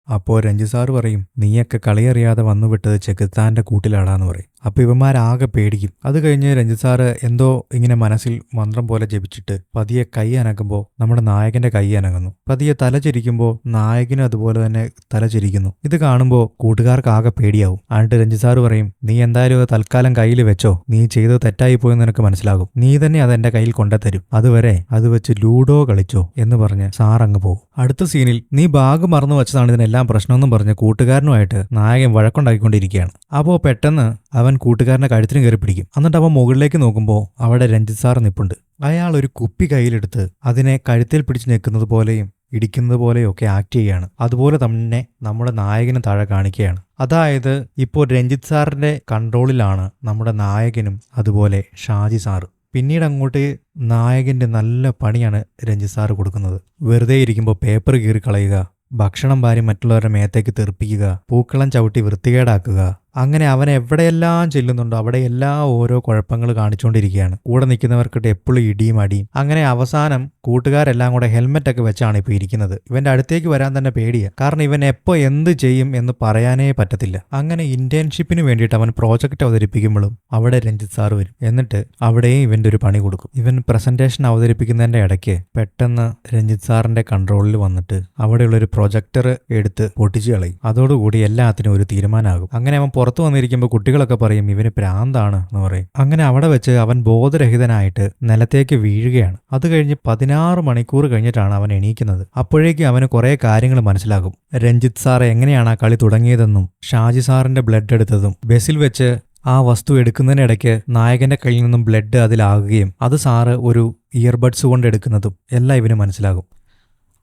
അപ്പോൾ രഞ്ജിത്ത് സാറ് പറയും, നീയൊക്കെ കളിയറിയാതെ വന്നുവിട്ടത് ചെകുത്താന്റെ കൂട്ടിലാടാന്ന് പറയും. അപ്പോൾ ഇവന്മാരാകെ പേടിക്കും. അത് കഴിഞ്ഞ് രഞ്ജിത്ത് സാറ് എന്തോ ഇങ്ങനെ മനസ്സിൽ മന്ത്രം പോലെ ജപിച്ചിട്ട് പതിയെ കൈ അനക്കുമ്പോൾ നമ്മുടെ നായകന്റെ കൈ അനങ്ങുന്നു. പതിയെ തല ചിരിക്കുമ്പോൾ നായകനും അതുപോലെ തന്നെ തല ചിരിക്കുന്നു. ഇത് കാണുമ്പോൾ കൂട്ടുകാർക്ക് ആകെ പേടിയാവും. എന്നിട്ട് രഞ്ജിത്ത് സാറ് പറയും, നീ എന്തായാലും തൽക്കാലം കയ്യിൽ വെച്ചോ, നീ ചെയ്തത് തെറ്റായി പോയെന്ന് നിനക്ക് മനസ്സിലാകും, നീ തന്നെ അത് എന്റെ കയ്യിൽ കൊണ്ടുതരും, അതുവരെ അത് വെച്ച് ലൂഡോ കളിച്ചോ എന്ന് പറഞ്ഞ് സാർ അങ്ങ് പോകും. അടുത്ത സീനിൽ നീ ബാഗ് മറന്നു വെച്ചതാണ് ഇതിനെല്ലാം പ്രശ്നമെന്നും പറഞ്ഞ് കൂട്ടുകാരനുമായിട്ട് നായകൻ വഴക്കുണ്ടാക്കിക്കൊണ്ടിരിക്കുകയാണ്. അപ്പോൾ പെട്ടെന്ന് അവൻ കൂട്ടുകാരനെ കഴുത്തിന് കയറി പിടിക്കും. എന്നിട്ട് അവൻ മുകളിലേക്ക് നോക്കുമ്പോൾ അവിടെ രഞ്ജിത്ത് സാർ നിപ്പുണ്ട്. അയാൾ ഒരു കുപ്പി കയ്യിലെടുത്ത് അതിനെ കഴുത്തിൽ പിടിച്ച് നിൽക്കുന്നത് പോലെയും ഇടിക്കുന്നത് പോലെയും ഒക്കെ ആക്ട് ചെയ്യുകയാണ്. അതുപോലെ തന്നെ നമ്മുടെ നായകനും താഴെ കാണിക്കുകയാണ്. അതായത് ഇപ്പോൾ രഞ്ജിത്ത് സാറിന്റെ കൺട്രോളിലാണ് നമ്മുടെ നായകനും അതുപോലെ ഷാജി സാറ്. പിന്നീട് അങ്ങോട്ട് നായകന്റെ നല്ല പണിയാണ് രഞ്ജിത്ത് സാറ് കൊടുക്കുന്നത്. വെറുതെ ഇരിക്കുമ്പോൾ പേപ്പർ കീറി കളയുക, ഭക്ഷണം വാരി മറ്റുള്ളവരുടെ മേത്തേക്ക് തെറിപ്പിക്കുക, പൂക്കളം ചവിട്ടി വൃത്തികേടാക്കുക, അങ്ങനെ അവൻ എവിടെയെല്ലാം ചെല്ലുന്നുണ്ടോ അവിടെയെല്ലാം ഓരോ കുഴപ്പങ്ങൾ കാണിച്ചുകൊണ്ടിരിക്കുകയാണ്. കൂടെ നിൽക്കുന്നവർക്കിട്ട് എപ്പോഴും ഇടിയും അടിയും. അങ്ങനെ അവസാനം കൂട്ടുകാരെല്ലാം കൂടെ ഹെൽമെറ്റൊക്കെ വെച്ചാണ് ഇപ്പോൾ ഇരിക്കുന്നത്. ഇവന്റെ അടുത്തേക്ക് വരാൻ തന്നെ പേടിയാണ്. കാരണം ഇവൻ എപ്പോൾ എന്ത് ചെയ്യും എന്ന് പറയാനേ പറ്റത്തില്ല. അങ്ങനെ ഇന്റേൺഷിപ്പിന് വേണ്ടിയിട്ട് അവൻ പ്രോജക്റ്റ് അവതരിപ്പിക്കുമ്പോഴും അവിടെ രഞ്ജിത്ത് സാർ വരും. എന്നിട്ട് അവിടെയും ഇവന്റെ ഒരു പണി കൊടുക്കും. ഇവൻ പ്രസന്റേഷൻ അവതരിപ്പിക്കുന്നതിന്റെ ഇടയ്ക്ക് പെട്ടെന്ന് രഞ്ജിത്ത് സാറിന്റെ കൺട്രോളിൽ വന്നിട്ട് അവിടെയുള്ളൊരു പ്രൊജക്ടർ എടുത്ത് പൊട്ടിച്ചു കളയും. അതോടുകൂടി എല്ലാത്തിനും ഒരു തീരുമാനമാകും. അങ്ങനെ അവൻ പുറത്തു വന്നിരിക്കുമ്പോൾ കുട്ടികളൊക്കെ പറയും ഇവന് പ്രാന്താണ് എന്ന് പറയും. അങ്ങനെ അവിടെ വെച്ച് അവൻ ബോധരഹിതനായിട്ട് നിലത്തേക്ക് വീഴുകയാണ്. അത് കഴിഞ്ഞ് 16 മണിക്കൂർ കഴിഞ്ഞിട്ടാണ് അവൻ എണീക്കുന്നത്. അപ്പോഴേക്കും അവന് കുറെ കാര്യങ്ങൾ മനസ്സിലാകും. രഞ്ജിത്ത് സാർ എങ്ങനെയാണ് ആ കളി തുടങ്ങിയതെന്നും ഷാജി സാറിന്റെ ബ്ലഡ് എടുത്തതും ബസ്സിൽ വെച്ച് ആ വസ്തു എടുക്കുന്നതിനിടയ്ക്ക് നായകന്റെ കയ്യിൽ നിന്നും ബ്ലഡ് അതിലാകുകയും അത് സാറ് ഒരു ഇയർബഡ്സ് കൊണ്ട് എടുക്കുന്നതും എല്ലാം ഇവന് മനസ്സിലാകും.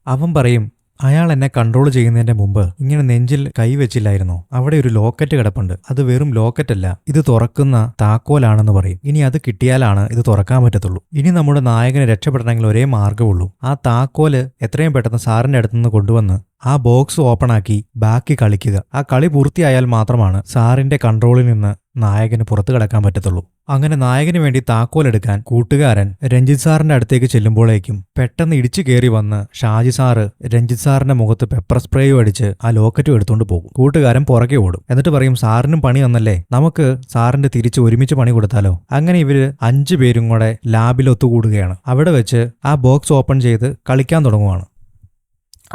അവൻ പറയും, അയാൾ എന്നെ കൺട്രോൾ ചെയ്യുന്നതിന്റെ മുമ്പ് ഇങ്ങനെ നെഞ്ചിൽ കൈവച്ചില്ലായിരുന്നോ, അവിടെ ഒരു ലോക്കറ്റ് കിടപ്പുണ്ട്, അത് വെറും ലോക്കറ്റല്ല, ഇത് തുറക്കുന്ന താക്കോലാണെന്ന് പറയും. ഇനി അത് കിട്ടിയാലാണ് ഇത് തുറക്കാൻ പറ്റത്തുള്ളൂ. ഇനി നമ്മുടെ നായകനെ രക്ഷപ്പെടണമെങ്കിൽ ഒരേ മാർഗ്ഗമുള്ളൂ, ആ താക്കോല് എത്രയും പെട്ടെന്ന് സാറിന്റെ അടുത്തുനിന്ന് കൊണ്ടുവന്ന് ആ ബോക്സ് ഓപ്പണാക്കി ബാക്കി കളിക്കുക. ആ കളി പൂർത്തിയായാൽ മാത്രമാണ് സാറിന്റെ കൺട്രോളിൽ നിന്ന് നായകന് പുറത്തു കടക്കാൻ പറ്റത്തുള്ളൂ. അങ്ങനെ നായകന് വേണ്ടി താക്കോലെടുക്കാൻ കൂട്ടുകാരൻ രഞ്ജിത്ത് സാറിന്റെ അടുത്തേക്ക് ചെല്ലുമ്പോഴേക്കും പെട്ടെന്ന് ഇടിച്ചു കയറി വന്ന് ഷാജി സാറ് രഞ്ജിത്ത് സാറിന്റെ മുഖത്ത് പെപ്പർ സ്പ്രേയും അടിച്ച് ആ ലോക്കറ്റും എടുത്തുകൊണ്ട് പോകും. കൂട്ടുകാരൻ പുറകെ ഓടും. എന്നിട്ട് പറയും, സാറിനും പണി വന്നല്ലേ, നമുക്ക് സാറിന്റെ തിരിച്ച് ഒരുമിച്ച് പണി കൊടുത്താലോ. അങ്ങനെ ഇവര് 5 പേരും കൂടെ ലാബിൽ ഒത്തുകൂടുകയാണ്. അവിടെ വെച്ച് ആ ബോക്സ് ഓപ്പൺ ചെയ്ത് കളിക്കാൻ തുടങ്ങുവാണ്.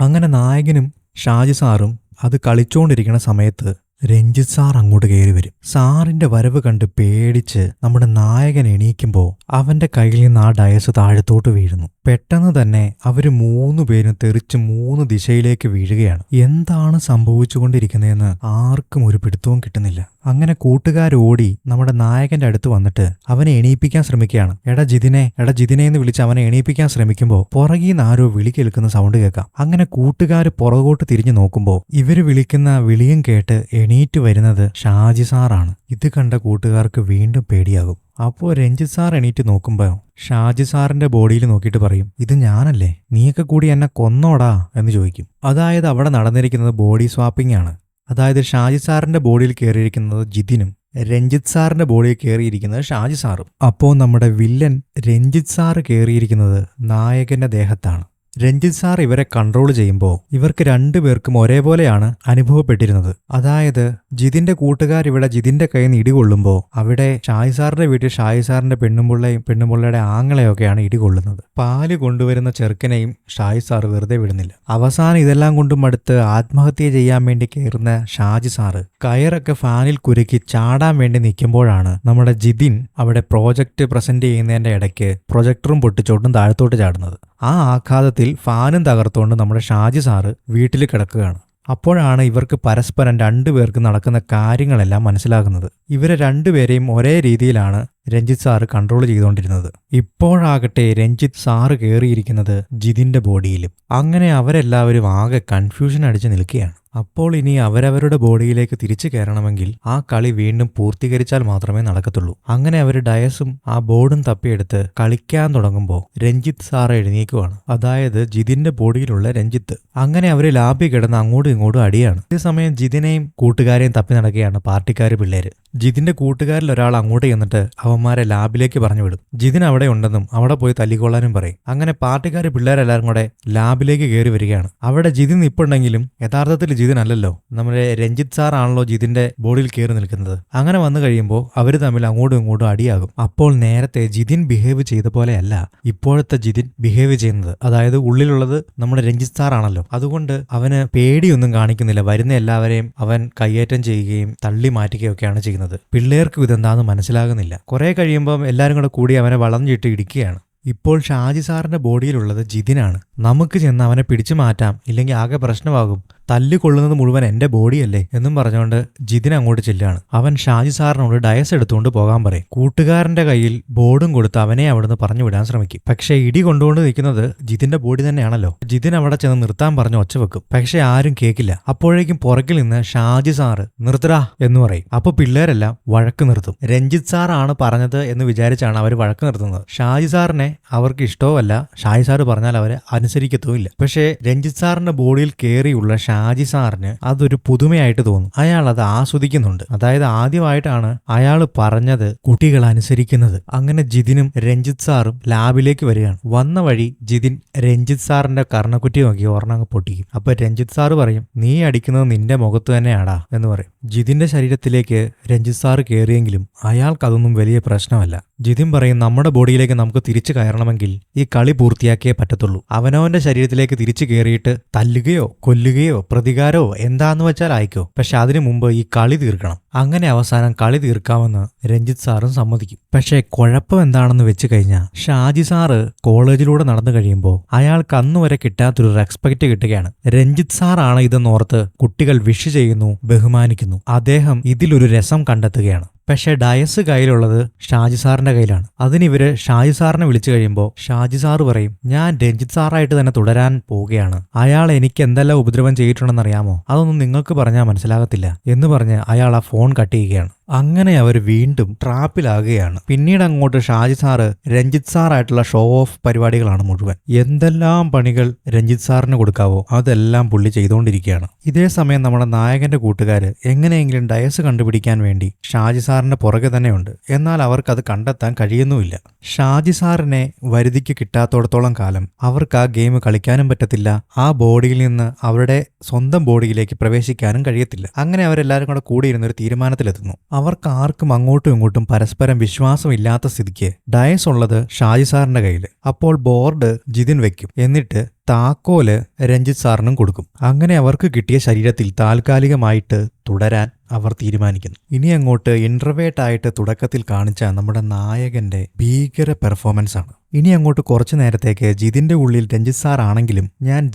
അങ്ങനെ നായകനും ഷാജി സാറും അത് കളിച്ചുകൊണ്ടിരിക്കുന്ന സമയത്ത് രഞ്ജിത്ത് സാർ അങ്ങോട്ട് കയറി വരും. സാറിന്റെ വരവ് കണ്ട് പേടിച്ച് നമ്മുടെ നായകൻ എണീക്കുമ്പോൾ അവന്റെ കയ്യിൽ നിന്ന് ആ ഡയസ് താഴത്തോട്ട് വീഴുന്നു. പെട്ടെന്ന് തന്നെ അവര് 3 പേരും തെറിച്ച് 3 ദിശയിലേക്ക് വീഴുകയാണ്. എന്താണ് സംഭവിച്ചുകൊണ്ടിരിക്കുന്നതെന്ന് ആർക്കും ഒരു പിടുത്തവും കിട്ടുന്നില്ല. അങ്ങനെ കൂട്ടുകാരോടി നമ്മുടെ നായകന്റെ അടുത്ത് വന്നിട്ട് അവനെ എണീപ്പിക്കാൻ ശ്രമിക്കുകയാണ്. എടാ ജിതിനെ എന്ന് വിളിച്ച് അവനെ എണീപ്പിക്കാൻ ശ്രമിക്കുമ്പോൾ പുറകിൽ നിന്ന് ആരോ വിളി കേൾക്കുന്ന സൗണ്ട് കേൾക്കാം. അങ്ങനെ കൂട്ടുകാര് പുറകോട്ട് തിരിഞ്ഞു നോക്കുമ്പോൾ ഇവര് വിളിക്കുന്ന വിളിയും കേട്ട് എണീറ്റ് വരുന്നത് ഷാജി സാറാണ്. ഇത് കണ്ട കൂട്ടുകാർക്ക് വീണ്ടും പേടിയാകും. അപ്പോൾ രഞ്ജിത്ത് സാർ എണീറ്റ് നോക്കുമ്പോൾ ഷാജി സാറിന്റെ ബോഡിയിൽ നോക്കിയിട്ട് പറയും, ഇത് ഞാനല്ലേ, നീയൊക്കെ കൂടി എന്നെ കൊന്നോടാ എന്ന് ചോദിക്കും. അതായത് അവിടെ നടന്നിരിക്കുന്നത് ബോഡി സ്വാപ്പിംഗ് ആണ്. അതായത് ഷാജി സാറിന്റെ ബോഡിയിൽ കയറിയിരിക്കുന്നത് ജിതിനും രഞ്ജിത്ത് സാറിന്റെ ബോഡിയിൽ കയറിയിരിക്കുന്നത് ഷാജി സാറും. അപ്പോൾ നമ്മുടെ വില്ലൻ രഞ്ജിത്ത് സാറ് കയറിയിരിക്കുന്നത് നായകന്റെ ദേഹത്താണ്. രഞ്ജിത്ത് സാർ ഇവരെ കൺട്രോൾ ചെയ്യുമ്പോൾ ഇവർക്ക് 2 പേർക്കും ഒരേപോലെയാണ് അനുഭവപ്പെട്ടിരുന്നത്. അതായത് ജിതിന്റെ കൂട്ടുകാർ ഇവിടെ ജിതിന്റെ കയ്യിൽ നിന്ന് ഇടികൊള്ളുമ്പോൾ അവിടെ ഷാജി സാറിന്റെ വീട്ടിൽ ഷാജി സാറിന്റെ പെണ്ണുമ്പുള്ളയുടെ ആങ്ങളെയൊക്കെയാണ് ഇടികൊള്ളുന്നത്. പാല് കൊണ്ടുവരുന്ന ചെറുക്കനെയും ഷാജി സാർ വെറുതെ വിടുന്നില്ല. അവസാനം ഇതെല്ലാം കൊണ്ടും അടുത്ത് ആത്മഹത്യ ചെയ്യാൻ വേണ്ടി കയറുന്ന ഷാജി സാറ് കയറൊക്കെ ഫാനിൽ കുരുക്കി ചാടാൻ വേണ്ടി നിൽക്കുമ്പോഴാണ് നമ്മുടെ ജിതിൻ അവിടെ പ്രോജക്റ്റ് പ്രസന്റ് ചെയ്യുന്നതിന്റെ ഇടയ്ക്ക് പ്രൊജക്ടറും പൊട്ടിച്ചോട്ടും താഴത്തോട്ട് ചാടുന്നത്. ആ ആഘാതത്തിൽ ഫാനും തകർത്തുകൊണ്ട് നമ്മുടെ ഷാജി സാറ് വീട്ടിൽ കിടക്കുകയാണ്. അപ്പോഴാണ് ഇവർക്ക് പരസ്പരം 2 പേർക്ക് നടക്കുന്ന കാര്യങ്ങളെല്ലാം മനസ്സിലാകുന്നത്. ഇവരെ 2 പേരെയും ഒരേ രീതിയിലാണ് രഞ്ജിത്ത് സാറ് കൺട്രോൾ ചെയ്തുകൊണ്ടിരുന്നത്. ഇപ്പോഴാകട്ടെ രഞ്ജിത്ത് സാറ് കയറിയിരിക്കുന്നത് ജിതിന്റെ ബോഡിയിലും. അങ്ങനെ അവരെല്ലാവരും ആകെ കൺഫ്യൂഷൻ അടിച്ച് നിൽക്കുകയാണ്. അപ്പോൾ ഇനി അവരവരുടെ ബോഡിയിലേക്ക് തിരിച്ചു കയറണമെങ്കിൽ ആ കളി വീണ്ടും പൂർത്തീകരിച്ചാൽ മാത്രമേ നടക്കത്തുള്ളൂ. അങ്ങനെ അവർ ഡയസും ആ ബോർഡും തപ്പിയെടുത്ത് കളിക്കാൻ തുടങ്ങുമ്പോൾ രഞ്ജിത്ത് സാറ് എഴുന്നേക്കുവാണ്. അതായത് ജിതിന്റെ ബോഡിയിലുള്ള രഞ്ജിത്ത്. അങ്ങനെ അവർ ലാബിൽ കിടന്ന് അങ്ങോട്ടും ഇങ്ങോട്ടും അടിയാണ്. അതേസമയം ജിതിനെയും കൂട്ടുകാരെയും തപ്പി നടക്കുകയാണ് പാർട്ടിക്കാര് പിള്ളേര്. ജിതിന്റെ കൂട്ടുകാരിൽ ഒരാൾ അങ്ങോട്ട് ചെന്നിട്ട് അവന്മാരെ ലാബിലേക്ക് പറഞ്ഞു വിടും. ജിതിൻ അവിടെ ഉണ്ടെന്നും അവിടെ പോയി തല്ലിക്കൊള്ളാനും പറയും. അങ്ങനെ പാർട്ടിക്കാര് പിള്ളേരെല്ലാരും കൂടെ ലാബിലേക്ക് കയറി വരികയാണ്. അവിടെ ജിതിൻ നിപ്പുണ്ടെങ്കിലും യഥാർത്ഥത്തിൽ ജിതിൻ അല്ലല്ലോ, നമ്മുടെ രഞ്ജിത്ത് സാർ ആണല്ലോ ജിതിന്റെ ബോഡിയിൽ കയറി നിൽക്കുന്നത്. അങ്ങനെ വന്നു കഴിയുമ്പോൾ അവർ തമ്മിൽ അങ്ങോട്ടും ഇങ്ങോട്ടും അടിയാകും. അപ്പോൾ നേരത്തെ ജിതിൻ ബിഹേവ് ചെയ്ത പോലെയല്ല ഇപ്പോഴത്തെ ജിതിൻ ബിഹേവ് ചെയ്യുന്നത്. അതായത് ഉള്ളിലുള്ളത് നമ്മുടെ രഞ്ജിത്ത് സാർ ആണല്ലോ. അതുകൊണ്ട് അവന് പേടിയൊന്നും കാണിക്കുന്നില്ല. വരുന്ന എല്ലാവരെയും അവൻ കയ്യേറ്റം ചെയ്യുകയും തള്ളി മാറ്റുകയൊക്കെയാണ് ചെയ്യുന്നത്. പിള്ളേർക്കും ഇതെന്താണെന്ന് മനസ്സിലാകുന്നില്ല. കുറെ കഴിയുമ്പം എല്ലാവരും കൂടി അവനെ വളഞ്ഞിട്ട് ഇടിക്കുകയാണ്. ഇപ്പോൾ ഷാജി സാറിന്റെ ബോഡിയിലുള്ളത് ജിതിനാണ്. നമുക്ക് ചെന്ന് അവനെ പിടിച്ചു മാറ്റാം, ഇല്ലെങ്കിൽ ആകെ പ്രശ്നമാകും. തല്ലുകൊള്ളുന്നത് മുഴുവൻ എന്റെ ബോഡിയല്ലേ എന്നും പറഞ്ഞുകൊണ്ട് ജിതിൻ അങ്ങോട്ട് ചെല്ലുകയാണ്. അവൻ ഷാജി സാറിനോട് ഡയസ് എടുത്തുകൊണ്ട് പോകാൻ പറയും. കൂട്ടുകാരന്റെ കയ്യിൽ ബോർഡും കൊടുത്ത് അവനെ അവിടുന്ന് പറഞ്ഞു വിടാൻ ശ്രമിക്കും. പക്ഷേ ഇടി കൊണ്ടുകൊണ്ട് നിൽക്കുന്നത് ജിതിന്റെ ബോഡി തന്നെയാണല്ലോ. ജിതിൻ അവിടെ ചെന്ന് നിർത്താൻ പറഞ്ഞ് ഒച്ച വെക്കും. പക്ഷെ ആരും കേൾക്കില്ല. അപ്പോഴേക്കും പുറകിൽ നിന്ന് ഷാജി സാറ് നിർത്തടാ എന്ന് പറയും. അപ്പൊ പിള്ളേരെല്ലാം വഴക്ക് നിർത്തും. രഞ്ജിത്ത് സാറാണ് പറഞ്ഞത് എന്ന് വിചാരിച്ചാണ് അവർ വഴക്ക് നിർത്തുന്നത്. ഷാജി സാറിനെ അവർക്ക് ഇഷ്ടവുമല്ല. ഷാജി സാറ് പറഞ്ഞാൽ അവരെ അനുസരിക്കത്തുമില്ല. പക്ഷേ രഞ്ജിത്ത് സാറിന്റെ ബോഡിയിൽ കയറിയുള്ള ഷാജി സാറിന് അതൊരു പുതുമയായിട്ട് തോന്നും. അയാൾ അത് ആസ്വദിക്കുന്നുണ്ട്. അതായത് ആദ്യമായിട്ടാണ് അയാൾ പറഞ്ഞത് കുട്ടികൾ അനുസരിക്കുന്നത്. അങ്ങനെ ജിതിനും രഞ്ജിത്ത് സാറും ലാബിലേക്ക് വരികയാണ്. വന്ന വഴി ജിതിൻ രഞ്ജിത്ത് സാറിന്റെ കർണക്കുറ്റി നോക്കി ഒരെണ്ണം പൊട്ടിക്കും. അപ്പൊ രഞ്ജിത്ത് സാറ് പറയും, നീ അടിക്കുന്നത് നിന്റെ മുഖത്ത് തന്നെയാടാ എന്ന് പറയും. ജിതിന്റെ ശരീരത്തിലേക്ക് രഞ്ജിത്ത് സാറ് കയറിയെങ്കിലും അയാൾക്കതൊന്നും വലിയ പ്രശ്നമല്ല. ജിതിൻ പറയും, നമ്മുടെ ബോഡിയിലേക്ക് നമുക്ക് തിരിച്ചു കയറണമെങ്കിൽ ഈ കളി പൂർത്തിയാക്കിയേ പറ്റത്തുള്ളൂ. അവനവന്റെ ശരീരത്തിലേക്ക് തിരിച്ചു കയറിയിട്ട് തല്ലുകയോ കൊല്ലുകയോ പ്രതികാരമോ എന്താന്ന് വെച്ചാൽ ആയിക്കോ, പക്ഷെ അതിനു മുമ്പ് ഈ കളി തീർക്കണം. അങ്ങനെ അവസാനം കളി തീർക്കാമെന്ന് രഞ്ജിത്ത് സാറും സമ്മതിക്കും. പക്ഷേ കുഴപ്പം എന്താണെന്ന് വെച്ച് കഴിഞ്ഞാൽ ഷാജി സാറ് കോളേജിലൂടെ നടന്നു കഴിയുമ്പോൾ അയാൾക്ക് അന്നുവരെ കിട്ടാത്തൊരു റെസ്പെക്ട് കിട്ടുകയാണ്. രഞ്ജിത്ത് സാറാണ് ഇതെന്നോർത്ത് കുട്ടികൾ വിഷ് ചെയ്യുന്നു, ബഹുമാനിക്കുന്നു. അദ്ദേഹം ഇതിലൊരു രസം കണ്ടെത്തുകയാണ്. പക്ഷേ ഡയസ് കയ്യിലുള്ളത് ഷാജി സാറിന്റെ കയ്യിലാണ്. അതിനിവര് ഷാജി സാറിനെ വിളിച്ചു കഴിയുമ്പോൾ ഷാജി സാറ് പറയും, ഞാൻ രഞ്ജിത്ത് സാറായിട്ട് തന്നെ തുടരാൻ പോവുകയാണ്. അയാൾ എനിക്ക് എന്തെല്ലാം ഉപദ്രവം ചെയ്തിട്ടുണ്ടെന്ന് അറിയാമോ? അതൊന്നും നിങ്ങൾക്ക് പറഞ്ഞാൽ മനസ്സിലാകത്തില്ല എന്ന് പറഞ്ഞ് അയാൾ ആ ഫോൺ കട്ട് ചെയ്യുകയാണ്. അങ്ങനെ അവർ വീണ്ടും ട്രാപ്പിലാകുകയാണ്. പിന്നീട് അങ്ങോട്ട് ഷാജി സാറ് രഞ്ജിത്ത് സാറായിട്ടുള്ള ഷോ ഓഫ് പരിപാടികളാണ് മുഴുവൻ. എന്തെല്ലാം പണികൾ രഞ്ജിത്ത് സാറിന് കൊടുക്കാവോ അതെല്ലാം പുള്ളി ചെയ്തുകൊണ്ടിരിക്കുകയാണ്. ഇതേ സമയം നമ്മുടെ നായകന്റെ കൂട്ടുകാര് എങ്ങനെയെങ്കിലും ഡയസ് കണ്ടുപിടിക്കാൻ വേണ്ടി ഷാജി സാറിന്റെ പുറകെ തന്നെയുണ്ട്. എന്നാൽ അവർക്കത് കണ്ടെത്താൻ കഴിയുന്നുമില്ല. ഷാജി സാറിനെ വരുതിക്ക് കിട്ടാത്തോടത്തോളം കാലം അവർക്ക് ആ ഗെയിം കളിക്കാനും പറ്റത്തില്ല. ആ ബോഡിയിൽ നിന്ന് അവരുടെ സ്വന്തം ബോഡിയിലേക്ക് പ്രവേശിക്കാനും കഴിയത്തില്ല. അങ്ങനെ അവരെല്ലാവരും കൂടെ കൂടിയിരുന്ന ഒരു തീരുമാനത്തിലെത്തുന്നു. അവർക്ക് ആർക്കും അങ്ങോട്ടും ഇങ്ങോട്ടും പരസ്പരം വിശ്വാസമില്ലാത്ത സ്ഥിതിക്ക് ഡയസ് ഉള്ളത് ഷാജി സാറിന്റെ കയ്യിൽ. അപ്പോൾ ബോർഡ് ജിതിൻ വെക്കും. എന്നിട്ട് താക്കോല് രഞ്ജിത്ത് സാറിനും കൊടുക്കും. അങ്ങനെ അവർക്ക് കിട്ടിയ ശരീരത്തിൽ താൽക്കാലികമായിട്ട് തുടരാൻ അവർ തീരുമാനിക്കുന്നു. ഇനി അങ്ങോട്ട് ഇൻട്രവേർട്ട് ആയിട്ട് തുടക്കത്തിൽ കാണിച്ച നമ്മുടെ നായകന്റെ ഭീകര പെർഫോമൻസ് ആണ്. ഇനി അങ്ങോട്ട് കുറച്ചു നേരത്തേക്ക് ജിതിന്റെ ഉള്ളിൽ രഞ്ജിത്ത് സാർ ആണെങ്കിലും ഞാൻ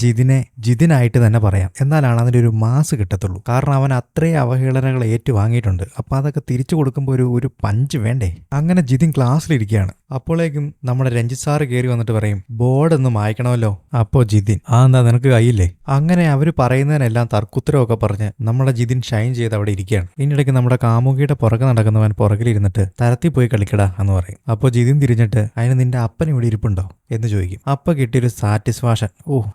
ജിതിനായിട്ട് തന്നെ പറയാം. എന്നാലാണ് അതിൻ്റെ ഒരു മാസ് കിട്ടത്തുള്ളൂ. കാരണം അവൻ അത്രയും അവഹേളനകൾ ഏറ്റുവാങ്ങിയിട്ടുണ്ട്. അപ്പൊ അതൊക്കെ തിരിച്ചു കൊടുക്കുമ്പോൾ ഒരു പഞ്ച് വേണ്ടേ. അങ്ങനെ ജിതിൻ ക്ലാസ്സിലിരിക്കുകയാണ്. അപ്പോഴേക്കും നമ്മുടെ രഞ്ജിത്ത് സാറ് കയറി വന്നിട്ട് പറയും, ബോർഡ് ഒന്ന് മായ്ക്കണമല്ലോ. അപ്പോ ജിതിൻ, എന്താ നിനക്ക് കയ്യില്ലേ? അങ്ങനെ അവർ പറയുന്നതിനെല്ലാം തർക്കുത്തരമൊക്കെ പറഞ്ഞ് നമ്മുടെ ജിതിൻ ഷൈൻ ചെയ്ത് അവിടെ ഇരിക്കുകയാണ്. ഇതിനിടയ്ക്ക് നമ്മുടെ കാമുകിയുടെ പുറകെ നടക്കുന്നവൻ പുറകിലിരുന്നിട്ട് തരത്തിൽ പോയി കളിക്കടാ എന്ന് പറയും. അപ്പോൾ ജിതിൻ തിരിഞ്ഞിട്ട് അതിന് നിന്റെ അപ്പൻ ഇവിടെ ഇരിപ്പുണ്ടോ എന്ന് ചോദിക്കും. അപ്പൊ കിട്ടിയൊരു സാറ്റിസ്ഫാക്ഷൻ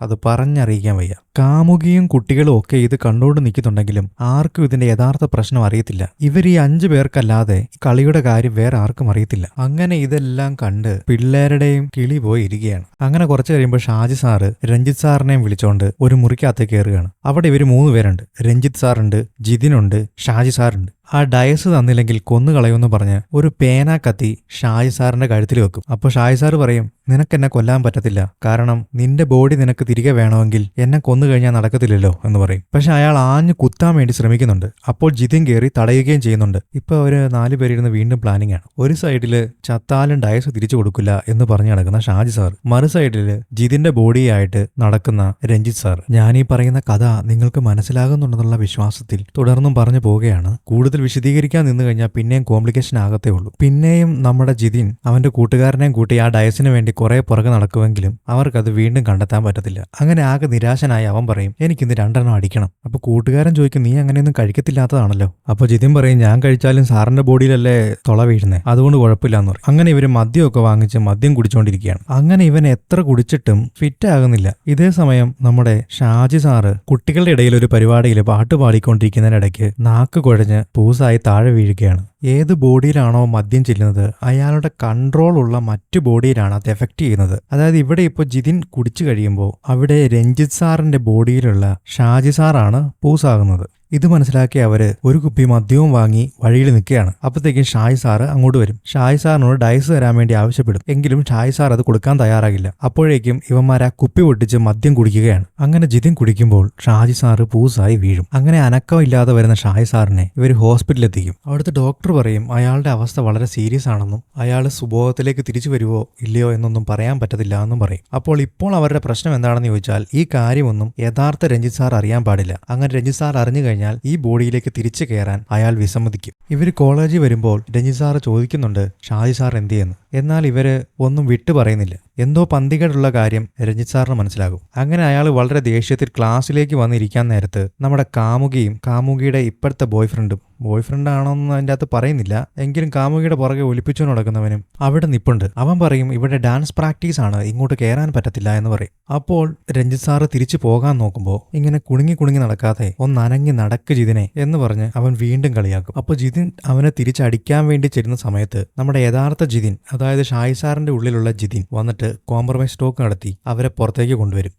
അത് പറഞ്ഞറിയിക്കാൻ വയ്യ. കാമുകിയും കുട്ടികളും ഒക്കെ ഇത് കണ്ടുകൊണ്ട് നിൽക്കുന്നുണ്ടെങ്കിലും ആർക്കും ഇതിന്റെ യഥാർത്ഥ പ്രശ്നം അറിയത്തില്ല. ഇവർ ഈ 5 പേർക്കല്ലാതെ കളിയുടെ കാര്യം വേറെ ആർക്കും അറിയത്തില്ല. അങ്ങനെ ഇതെല്ലാം കണ്ട് പിള്ളേരുടെയും കിളി പോയി ഇരിക്കുകയാണ്. അങ്ങനെ കുറച്ച് കഴിയുമ്പോൾ ഷാജി സാറ് രഞ്ജിത്ത് സാറിനെയും വിളിച്ചോണ്ട് ഒരു മുറിക്കകത്ത് കയറുകയാണ്. അവിടെ ഇവർ 3 പേരുണ്ട്. രഞ്ജിത്ത് സാറുണ്ട്, ജിതിനുണ്ട്, ഷാജി സാറുണ്ട്. ആ ഡയസ് തന്നില്ലെങ്കിൽ കൊന്നുകളയുമെന്ന് പറഞ്ഞ് ഒരു പേന കത്തി ഷാജി സാറിന്റെ കഴുത്തിൽ വെക്കും. അപ്പോൾ ഷാജി സാറ് പറയും, നിനക്കെന്നെ കൊല്ലാൻ പറ്റത്തില്ല. കാരണം നിന്റെ ബോഡി നിനക്ക് തിരികെ വേണമെങ്കിൽ എന്നെ കൊന്നു കഴിഞ്ഞാൽ നടക്കത്തില്ലല്ലോ എന്ന് പറയും. പക്ഷെ അയാൾ ആഞ്ഞു കുത്താൻ വേണ്ടി ശ്രമിക്കുന്നുണ്ട്. അപ്പോൾ ജിതിൻ കയറി തടയുകയും ചെയ്യുന്നുണ്ട്. ഇപ്പൊ അവര് 4 പേരിരുന്ന് വീണ്ടും പ്ലാനിങ് ആണ്. ഒരു സൈഡില് ചത്താലും ഡയസ് തിരിച്ചു കൊടുക്കില്ല എന്ന് പറഞ്ഞു നടക്കുന്ന ഷാജി സാർ, മറു സൈഡില് ജിതിന്റെ ബോഡിയായിട്ട് നടക്കുന്ന രഞ്ജിത്ത് സാർ. ഞാൻ ഈ പറയുന്ന കഥ നിങ്ങൾക്ക് മനസ്സിലാകുന്നുണ്ടെന്നുള്ള വിശ്വാസത്തിൽ തുടർന്നും പറഞ്ഞു പോവുകയാണ്. കൂടുതൽ വിശദീകരിക്കാൻ നിന്ന് കഴിഞ്ഞാൽ പിന്നെയും കോംപ്ലിക്കേഷൻ ആകത്തേ ഉള്ളൂ. പിന്നെയും നമ്മുടെ ജിതിൻ അവന്റെ കൂട്ടുകാരനെയും കൂട്ടി ആ ഡയസിന് വേണ്ടി കുറെ പുറകെ നടക്കുമെങ്കിലും അവർക്കത് വീണ്ടും കണ്ടെത്താൻ പറ്റത്തില്ല. അങ്ങനെ ആകെ നിരാശനായി അവൻ പറയും, എനിക്കിന്ന് 2 അടിക്കണം. അപ്പൊ കൂട്ടുകാരൻ ചോദിക്കും, നീ അങ്ങനെയൊന്നും കഴിക്കത്തില്ലാത്തതാണല്ലോ. അപ്പൊ ജിതിൻ പറയും, ഞാൻ കഴിച്ചാലും സാറിന്റെ ബോഡിയിലല്ലേ തുള വീഴുന്നേ, അതുകൊണ്ട് കുഴപ്പമില്ലാന്ന് പറയും. അങ്ങനെ ഇവര് മദ്യമൊക്കെ വാങ്ങിച്ച് മദ്യം കുടിച്ചുകൊണ്ടിരിക്കുകയാണ്. അങ്ങനെ ഇവൻ എത്ര കുടിച്ചിട്ടും ഫിറ്റ് ആകുന്നില്ല. ഇതേ സമയം നമ്മുടെ ഷാജി സാറ് കുട്ടികളുടെ ഇടയിൽ ഒരു പരിപാടിയിൽ പാട്ട് പാടിക്കൊണ്ടിരിക്കുന്നതിനിടയ്ക്ക് നാക്ക് കുഴഞ്ഞ് പൂസായി താഴെ വീഴുകയാണ്. ഏത് ബോഡിയിലാണോ മദ്യം ചെല്ലുന്നത് അയാളുടെ കൺട്രോൾ ഉള്ള മറ്റു ബോഡിയിലാണ് അത് എഫക്ട് ചെയ്യുന്നത്. അതായത് ഇവിടെ ഇപ്പോൾ ജിതിൻ കുടിച്ചു കഴിയുമ്പോൾ അവിടെ രഞ്ജിത്ത് സാറിന്റെ ബോഡിയിലുള്ള ഷാജി സാറാണ് പൂസാകുന്നത്. ഇത് മനസ്സിലാക്കി അവര് ഒരു കുപ്പി മദ്യവും വാങ്ങി വഴിയിൽ നിൽക്കുകയാണ്. അപ്പോഴത്തേക്കും ഷാജി സാറ് അങ്ങോട്ട് വരും. ഷാജി സാറിനോട് ഡയസ് തരാൻ വേണ്ടി ആവശ്യപ്പെടും. എങ്കിലും ഷാജി സാർ അത് കൊടുക്കാൻ തയ്യാറാകില്ല. അപ്പോഴേക്കും ഇവന്മാർ ആ കുപ്പി പൊട്ടിച്ച് മദ്യം കുടിക്കുകയാണ്. അങ്ങനെ ജിതിൻ കുടിക്കുമ്പോൾ ഷാജി സാറ് പൂസായി വീഴും. അങ്ങനെ അനക്കമില്ലാതെ വരുന്ന ഷാജി സാറിനെ ഇവർ ഹോസ്പിറ്റലിൽ എത്തിക്കും. അവിടുത്തെ ഡോക്ടർ പറയും അയാളുടെ അവസ്ഥ വളരെ സീരിയസ് ആണെന്നും അയാൾ സുബോധത്തിലേക്ക് തിരിച്ചു വരുവോ ഇല്ലയോ എന്നൊന്നും പറയാൻ പറ്റത്തില്ല എന്നും പറയും. ഇപ്പോൾ അവരുടെ പ്രശ്നം എന്താണെന്ന് ചോദിച്ചാൽ ഈ കാര്യമൊന്നും യഥാർത്ഥ രഞ്ജിത്ത് സാർ അറിയാൻ പാടില്ല. അങ്ങനെ രഞ്ജിത്ത് സാർ അറിഞ്ഞു കഴിഞ്ഞാൽ ഈ ബോഡിയിലേക്ക് തിരിച്ചു കയറാൻ അയാൾ വിസമ്മതിക്കും. ഇവർ കോളേജിൽ വരുമ്പോൾ രഞ്ജിത്ത് സാറ് ചോദിക്കുന്നുണ്ട് ഷാജി സാർ എന്ത് ചെയ്യുന്നു. എന്നാൽ ഇവര് ഒന്നും വിട്ടു പറയുന്നില്ല. എന്തോ പന്തികേടുള്ള കാര്യം രഞ്ജിത്ത് സാറിന് മനസ്സിലാകും. അങ്ങനെ അയാൾ വളരെ ദേഷ്യത്തിൽ ക്ലാസ്സിലേക്ക് വന്നിരിക്കാൻ നേരത്ത് നമ്മുടെ കാമുകിയുടെ ഇപ്പോഴത്തെ ബോയ്ഫ്രണ്ട് ആണോന്ന് അതിൻ്റെ അകത്ത് പറയുന്നില്ല. എങ്കിലും കാമുകിയുടെ പുറകെ ഒലിപ്പിച്ചു നടക്കുന്നവനും അവിടെ നിപ്പുണ്ട്. അവൻ പറയും, ഇവിടെ ഡാൻസ് പ്രാക്ടീസ് ആണ്, ഇങ്ങോട്ട് കയറാൻ പറ്റത്തില്ല എന്ന് പറയും. അപ്പോൾ രഞ്ജിത്ത് സാറ് തിരിച്ചു പോകാൻ നോക്കുമ്പോൾ ഇങ്ങനെ കുണുങ്ങി നടക്കാതെ ഒന്നനങ്ങി നടക്ക് ജിതിനെ എന്ന് പറഞ്ഞ് അവൻ വീണ്ടും കളിയാക്കും. അപ്പോൾ ജിതിൻ അവനെ തിരിച്ചടിക്കാൻ വേണ്ടി ചെല്ലുന്ന സമയത്ത് നമ്മുടെ യഥാർത്ഥ ജിതിൻ, അതായത് ഷാജി സാറിന്റെ ഉള്ളിലുള്ള ജിതിൻ വന്നിട്ട് കോംപ്രമൈസ് ടോക്ക് നടത്തി അവരെ പുറത്തേക്ക് കൊണ്ടുവരും.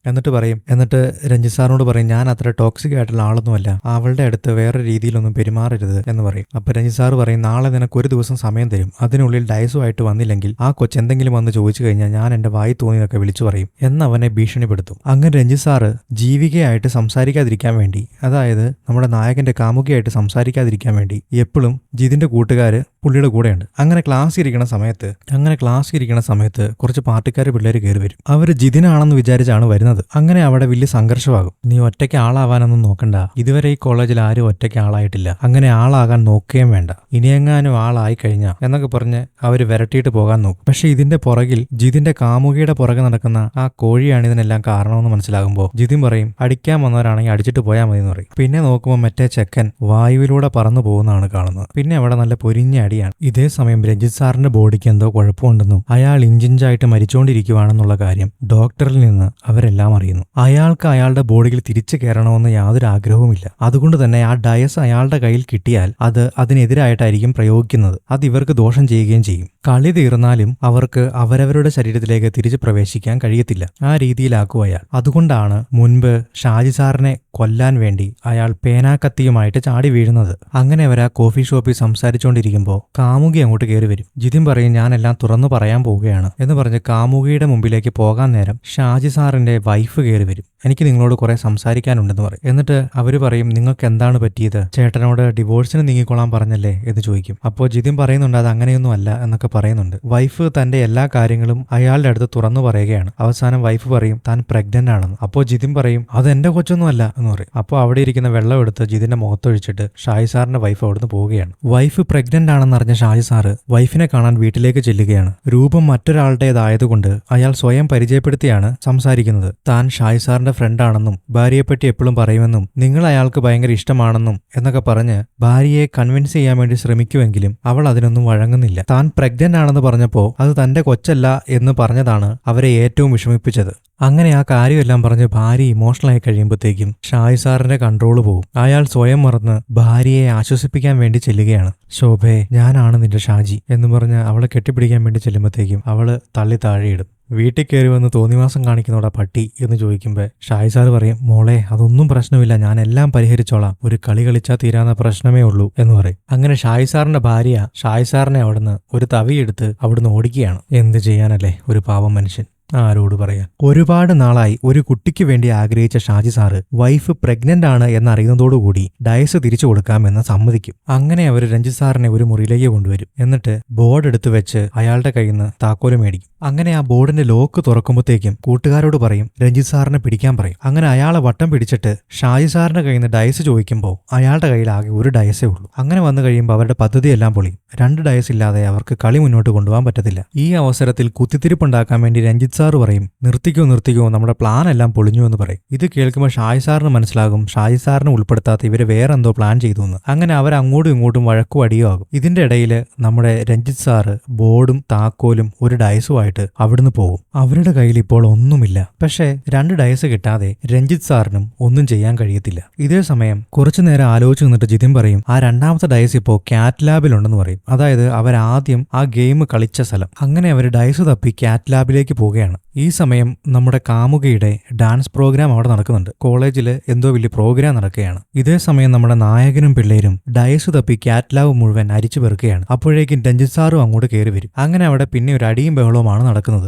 എന്നിട്ട് രഞ്ജിത്ത് സാറിനോട് പറയും, ഞാൻ അത്ര ടോക്സിക് ആയിട്ടുള്ള ആളൊന്നുമല്ല, അവളുടെ അടുത്ത് വേറെ രീതിയിലൊന്നും പെരുമാറരുത് എന്ന് പറയും. അപ്പൊ രഞ്ജിത്ത് സാർ പറയും, നാളെ നിനക്ക് 1 ദിവസം സമയം തരും, അതിനുള്ളിൽ ഡയസുമായിട്ട് വന്നില്ലെങ്കിൽ ആ കൊച്ച് എന്തെങ്കിലും വന്ന് ചോദിച്ചു കഴിഞ്ഞാൽ ഞാൻ എന്റെ വായി തോന്നിയൊക്കെ വിളിച്ചു പറയും എന്ന് അവനെ ഭീഷണിപ്പെടുത്തും. അങ്ങനെ രഞ്ജിത്ത് സാറ് ജീവികയായിട്ട് സംസാരിക്കാതിരിക്കാൻ വേണ്ടി, അതായത് നമ്മുടെ നായകന്റെ കാമുകിയായിട്ട് സംസാരിക്കാതിരിക്കാൻ വേണ്ടി എപ്പോഴും ജിതിന്റെ കൂട്ടുകാര് പുള്ളിയുടെ കൂടെയുണ്ട്. അങ്ങനെ ക്ലാസ് ഇരിക്കുന്ന സമയത്ത് കുറച്ച് പാർട്ടിക്കാർ പിള്ളേർ കയറി വരും. അവർ ജിതിനാണെന്ന് വിചാരിച്ചാണ് വരുന്നത്. അങ്ങനെ അവിടെ വലിയ സംഘർഷമാകും. നീ ഒറ്റയ്ക്ക് ആളാവാനൊന്നും നോക്കണ്ട, ഇതുവരെ ഈ കോളേജിൽ ആരും ഒറ്റയ്ക്ക് ആളായിട്ടില്ല, അങ്ങനെ ആളാകാൻ നോക്കുകയും വേണ്ട, ഇനിയെങ്ങാനും ആളായി കഴിഞ്ഞാ എന്നൊക്കെ പറഞ്ഞ് അവര് വിരട്ടിയിട്ട് പോകാൻ നോക്കും. പക്ഷെ ഇതിന്റെ പുറകിൽ ജിതിന്റെ കാമുകിയുടെ പുറകെ നടക്കുന്ന ആ കോഴിയാണ് ഇതിനെല്ലാം കാരണമെന്ന് മനസ്സിലാകുമ്പോൾ ജിതിൻ പറയും, അടിക്കാൻ വന്നവരാണെങ്കിൽ അടിച്ചിട്ട് പോയാൽ മതി എന്ന് പറയും. പിന്നെ നോക്കുമ്പോൾ മറ്റേ ചെക്കൻ വായുവിലൂടെ പറന്നു പോകുന്നതാണ് കാണുന്നത്. പിന്നെ അവിടെ നല്ല പൊരിഞ്ഞ അടിയാണ്. ഇതേ സമയം രഞ്ജിത്ത് സാറിന്റെ ബോഡിക്ക് എന്തോ കുഴപ്പമുണ്ടെന്നും അയാൾ ഇഞ്ചിഞ്ചായിട്ട് മരിച്ചുകൊണ്ടിരിക്കുകയാണെന്നുള്ള കാര്യം ഡോക്ടറിൽ നിന്ന് അവരെല്ലാം അറിയുന്നു. അയാൾക്ക് അയാളുടെ ബോഡിയിൽ തിരിച്ചു കയറണമെന്ന് യാതൊരു ആഗ്രഹവുമില്ല. അതുകൊണ്ട് തന്നെ ആ ഡയസ് അയാളുടെ കയ്യിൽ കിട്ടിയാൽ അത് അതിനെതിരായിട്ടായിരിക്കും പ്രയോഗിക്കുന്നത്. അത് ഇവർക്ക് ദോഷം ചെയ്യുകയും ചെയ്യും. കളി തീർന്നാലും അവർക്ക് അവരവരുടെ ശരീരത്തിലേക്ക് തിരിച്ചു പ്രവേശിക്കാൻ കഴിയത്തില്ല. ആ രീതിയിലാക്കും അയാൾ. അതുകൊണ്ടാണ് മുൻപ് ഷാജി സാറിനെ കൊല്ലാൻ വേണ്ടി അയാൾ പേനാക്കത്തിയുമായിട്ട് ചാടി വീഴുന്നത്. അങ്ങനെ അവർ ആ കോഫി ഷോപ്പിൽ സംസാരിച്ചുകൊണ്ടിരിക്കുമ്പോൾ കാമുകി അങ്ങോട്ട് കയറി വരും. ജിതിൻ പറയും, ഞാനെല്ലാം തുറന്നു പറയാൻ പോവുകയാണ് എന്ന് പറഞ്ഞ് കാമുകിയുടെ മുമ്പിലേക്ക് പോകാൻ നേരം ഷാജി സാറിന്റെ വൈഫ് കയറി വരും. എനിക്ക് നിങ്ങളോട് കുറെ സംസാരിക്കാനുണ്ടെന്ന് പറയും. എന്നിട്ട് അവർ പറയും, നിങ്ങൾക്ക് എന്താണ് പറ്റിയത്, ചേട്ടനോട് ഡിവോഴ്സിന് നീങ്ങിക്കൊള്ളാൻ പറഞ്ഞല്ലേ എന്ന് ചോദിക്കും. അപ്പോൾ ജിതിൻ പറയുന്നുണ്ട്, അത് അങ്ങനെയൊന്നും അല്ല എന്നൊക്കെ പറയുന്നുണ്ട്. വൈഫ് തന്റെ എല്ലാ കാര്യങ്ങളും അയാളുടെ അടുത്ത് തുറന്നു പറയുകയാണ്. അവസാനം വൈഫ് പറയും താൻ പ്രഗ്നന്റ് ആണെന്ന്. അപ്പോൾ ജിതിൻ പറയും, അത് എന്റെ കൊച്ചൊന്നും അല്ല എന്ന് പറയും. അപ്പോൾ അവിടെ ഇരിക്കുന്ന വെള്ളം എടുത്ത് ജിതിന്റെ മുഖത്തൊഴിച്ചിട്ട് ഷാജി സാറിന്റെ വൈഫ് അവിടുന്ന് പോവുകയാണ്. വൈഫ് പ്രഗ്നന്റ് ആണെന്ന് അറിഞ്ഞ ഷാജി സാറ് വൈഫിനെ കാണാൻ വീട്ടിലേക്ക് ചെല്ലുകയാണ്. രൂപം മറ്റൊരാളുടേതായതുകൊണ്ട് അയാൾ സ്വയം പരിചയപ്പെടുത്തിയാണ് സംസാരിക്കുന്നത്. താൻ ഷാജി സാറിന്റെ ഫ്രണ്ടാണെന്നും ഭാര്യയെപ്പറ്റി എപ്പോഴും പറയുമെന്നും നിങ്ങൾ അയാൾക്ക് ഭയങ്കര ഇഷ്ടമാണെന്നും എന്നൊക്കെ പറഞ്ഞ് ഭാര്യയെ കൺവിൻസ് ചെയ്യാൻ വേണ്ടി ശ്രമിക്കുമെങ്കിലും അവൾ അതിനൊന്നും വഴങ്ങുന്നില്ല. താൻ പ്രഗ്നന്റ് ആണെന്ന് പറഞ്ഞപ്പോൾ അത് തന്റെ കൊച്ചല്ല എന്ന് പറഞ്ഞതാണ് അവരെ ഏറ്റവും വിഷമിപ്പിച്ചത്. അങ്ങനെ ആ കാര്യമെല്ലാം പറഞ്ഞ് ഭാര്യ ഇമോഷണലായി കഴിയുമ്പോഴത്തേക്കും ഷാജി സാറിന്റെ കൺട്രോള് പോകും. അയാൾ സ്വയം മറന്ന് ഭാര്യയെ ആശ്വസിപ്പിക്കാൻ വേണ്ടി ചെല്ലുകയാണ്. ശോഭേ, ഞാനാണ് നിന്റെ ഷാജി എന്ന് പറഞ്ഞ് അവളെ കെട്ടിപ്പിടിക്കാൻ വേണ്ടി ചെല്ലുമ്പോഴത്തേക്കും അവള് തള്ളി താഴെയിടും. വീട്ടിൽ കയറി വന്ന് തോന്നിവാസം കാണിക്കുന്നോടാ പട്ടി എന്ന് ചോദിക്കുമ്പോൾ ഷാജി സാർ പറയും, മോളെ അതൊന്നും പ്രശ്നമില്ല, ഞാൻ എല്ലാം പരിഹരിച്ചോളാം, ഒരു കളി കളിച്ചാൽ തീരാവുന്ന പ്രശ്നമേ ഉള്ളൂ എന്ന് പറയും. അങ്ങനെ ഷാജി സാറിന്റെ ഭാര്യ ഷാജി സാറിനെ അവിടുന്ന് ഒരു തവിയെടുത്ത് അവിടുന്ന് ഓടിക്കുകയാണ്. എന്ത് ചെയ്യാനല്ലേ ഒരു പാവം മനുഷ്യൻ, ആരോട് പറയാൻ. ഒരുപാട് നാളായി ഒരു കുട്ടിക്ക് വേണ്ടി ആഗ്രഹിച്ച ഷാജി സാറ് വൈഫ് പ്രഗ്നന്റ് ആണ് എന്നറിയുന്നതോടുകൂടി ഡയസ് തിരിച്ചു കൊടുക്കാമെന്ന് സമ്മതിക്കും. അങ്ങനെ അവർ രഞ്ജിത്ത് സാറിനെ ഒരു മുറിയിലേക്ക് കൊണ്ടുവരും. എന്നിട്ട് ബോർഡ് എടുത്തു വെച്ച് അയാളുടെ കയ്യിൽ നിന്ന് താക്കോല് മേടിക്കും. അങ്ങനെ ആ ബോർഡിന്റെ ലോക്ക് തുറക്കുമ്പോഴത്തേക്കും കൂട്ടുകാരോട് പറയും രഞ്ജിത്ത് സാറിനെ പിടിക്കാൻ പറയും. അങ്ങനെ അയാളെ വട്ടം പിടിച്ചിട്ട് ഷാജി സാറിന്റെ കയ്യിൽ നിന്ന് ഡയസ് ചോദിക്കുമ്പോൾ അയാളുടെ കയ്യിൽ ആകെ ഒരു ഡയസേ ഉള്ളൂ. അങ്ങനെ വന്നു കഴിയുമ്പോൾ അവരുടെ പദ്ധതിയെല്ലാം പൊളിയും. 2 ഡയസ് ഇല്ലാതെ അവർക്ക് കളി മുന്നോട്ട് കൊണ്ടുപോകാൻ പറ്റത്തില്ല. ഈ അവസരത്തിൽ കുത്തിത്തിരിപ്പുണ്ടാക്കാൻ വേണ്ടി രഞ്ജിത്ത് സാർ പറയും, നിർത്തിക്കോ, നമ്മുടെ പ്ലാൻ എല്ലാം പൊളിഞ്ഞു എന്ന് പറയും. ഇത് കേൾക്കുമ്പോൾ ഷാജി സാറിന് മനസ്സിലാകും ഷാജി സാറിനെ ഉൾപ്പെടുത്താത്ത ഇവര് വേറെ എന്തോ പ്ലാൻ ചെയ്തു എന്ന്. അങ്ങനെ അവർ അങ്ങോട്ടും ഇങ്ങോട്ടും വഴക്കും അടിയോ ആകും. ഇതിന്റെ ഇടയിൽ നമ്മുടെ രഞ്ജിത്ത് സാറ് ബോർഡും താക്കോലും ഒരു ഡയസുമായിട്ട് അവിടുന്ന് പോകും. അവരുടെ കയ്യിൽ ഇപ്പോൾ ഒന്നുമില്ല. പക്ഷേ 2 ഡയസ് കിട്ടാതെ രഞ്ജിത്ത് സാറിനും ഒന്നും ചെയ്യാൻ കഴിയത്തില്ല. ഇതേ സമയം കുറച്ചു നേരം ആലോചിച്ച് നിന്നിട്ട് ജിതിൻ പറയും, ആ 2ാമത്തെ ഡയസ് ഇപ്പോൾ കാറ്റ് ലാബിലുണ്ടെന്ന് പറയും. അതായത് അവരാദ്യം ആ ഗെയിം കളിച്ച സ്ഥലം. അങ്ങനെ അവർ ഡയസ് തപ്പി കാറ്റ് ലാബിലേക്ക് പോവുകയാണ്. ഈ സമയം നമ്മുടെ കാമുകയുടെ ഡാൻസ് പ്രോഗ്രാം അവിടെ നടക്കുന്നുണ്ട്. കോളേജിൽ എന്തോ വലിയ പ്രോഗ്രാം നടക്കുകയാണ്. ഇതേ സമയം നമ്മുടെ നായകനും പിള്ളേരും ഡയസ് തപ്പി കാറ്റ്ലാവ് മുഴുവൻ അരിച്ചു പെറുക്കുകയാണ്. അപ്പോഴേക്കും രഞ്ജിത്ത് സാറും അങ്ങോട്ട് കയറി വരും. അങ്ങനെ അവിടെ പിന്നെ ഒരു അടിയും ബഹളവുമാണ് നടക്കുന്നത്.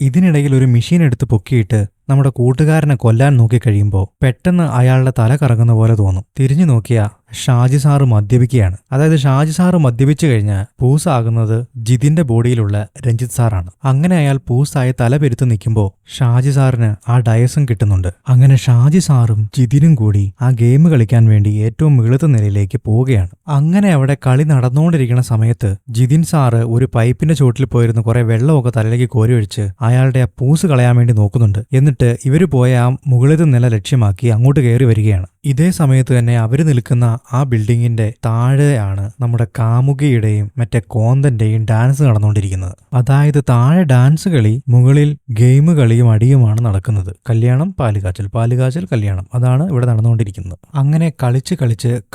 ഇതിനിടയിൽ ഒരു മെഷീൻ എടുത്ത് പൊക്കിയിട്ട് നമ്മുടെ കൂട്ടുകാരനെ കൊല്ലാൻ നോക്കിക്കഴിയുമ്പോൾ പെട്ടെന്ന് അയാളുടെ തല കറങ്ങുന്ന പോലെ തോന്നും. തിരിഞ്ഞു നോക്കിയാ ഷാജി സാറ് മദ്യപിക്കുകയാണ്. അതായത് ഷാജി സാറ് മദ്യപിച്ചു കഴിഞ്ഞാൽ പൂസാകുന്നത് ജിതിന്റെ ബോഡിയിലുള്ള രഞ്ജിത്ത് സാറാണ്. അങ്ങനെ അയാൾ പൂസായി തല പെരുത്ത് നിൽക്കുമ്പോൾ ഷാജി സാറിന് ആ ഡയസും കിട്ടുന്നുണ്ട്. അങ്ങനെ ഷാജി സാറും ജിതിനും കൂടി ആ ഗെയിം കളിക്കാൻ വേണ്ടി ഏറ്റവും മിളുത്ത നിലയിലേക്ക് പോവുകയാണ്. അങ്ങനെ അവിടെ കളി നടന്നുകൊണ്ടിരിക്കുന്ന സമയത്ത് ജിതിൻ സാറ് ഒരു പൈപ്പിന്റെ ചുവട്ടിൽ പോയിരുന്ന് കുറെ വെള്ളമൊക്കെ തലയിലേക്ക് കോരി ഒഴിച്ച് അയാളുടെ ആ പൂസ് കളയാൻ വേണ്ടി നോക്കുന്നുണ്ട്. എന്നിട്ട് ഇവര് പോയ ആ മുകളിലത്തെ നില ലക്ഷ്യമാക്കി അങ്ങോട്ട് കയറി വരികയാണ്. ഇതേ സമയത്ത് തന്നെ അവര് നിൽക്കുന്ന ആ ബിൽഡിങ്ങിന്റെ താഴെയാണ് നമ്മുടെ കാമുകിയുടെയും മറ്റേ കോന്തന്റെയും ഡാൻസ് നടന്നുകൊണ്ടിരിക്കുന്നത്. അതായത് താഴെ ഡാൻസ് കളി, മുകളിൽ ഗെയിം കളിയും അടിയുമാണ് നടക്കുന്നത്. കല്യാണം, പാലുകാച്ചൽ, കല്യാണം, അതാണ് ഇവിടെ നടന്നുകൊണ്ടിരിക്കുന്നത്. അങ്ങനെ കളിച്ച്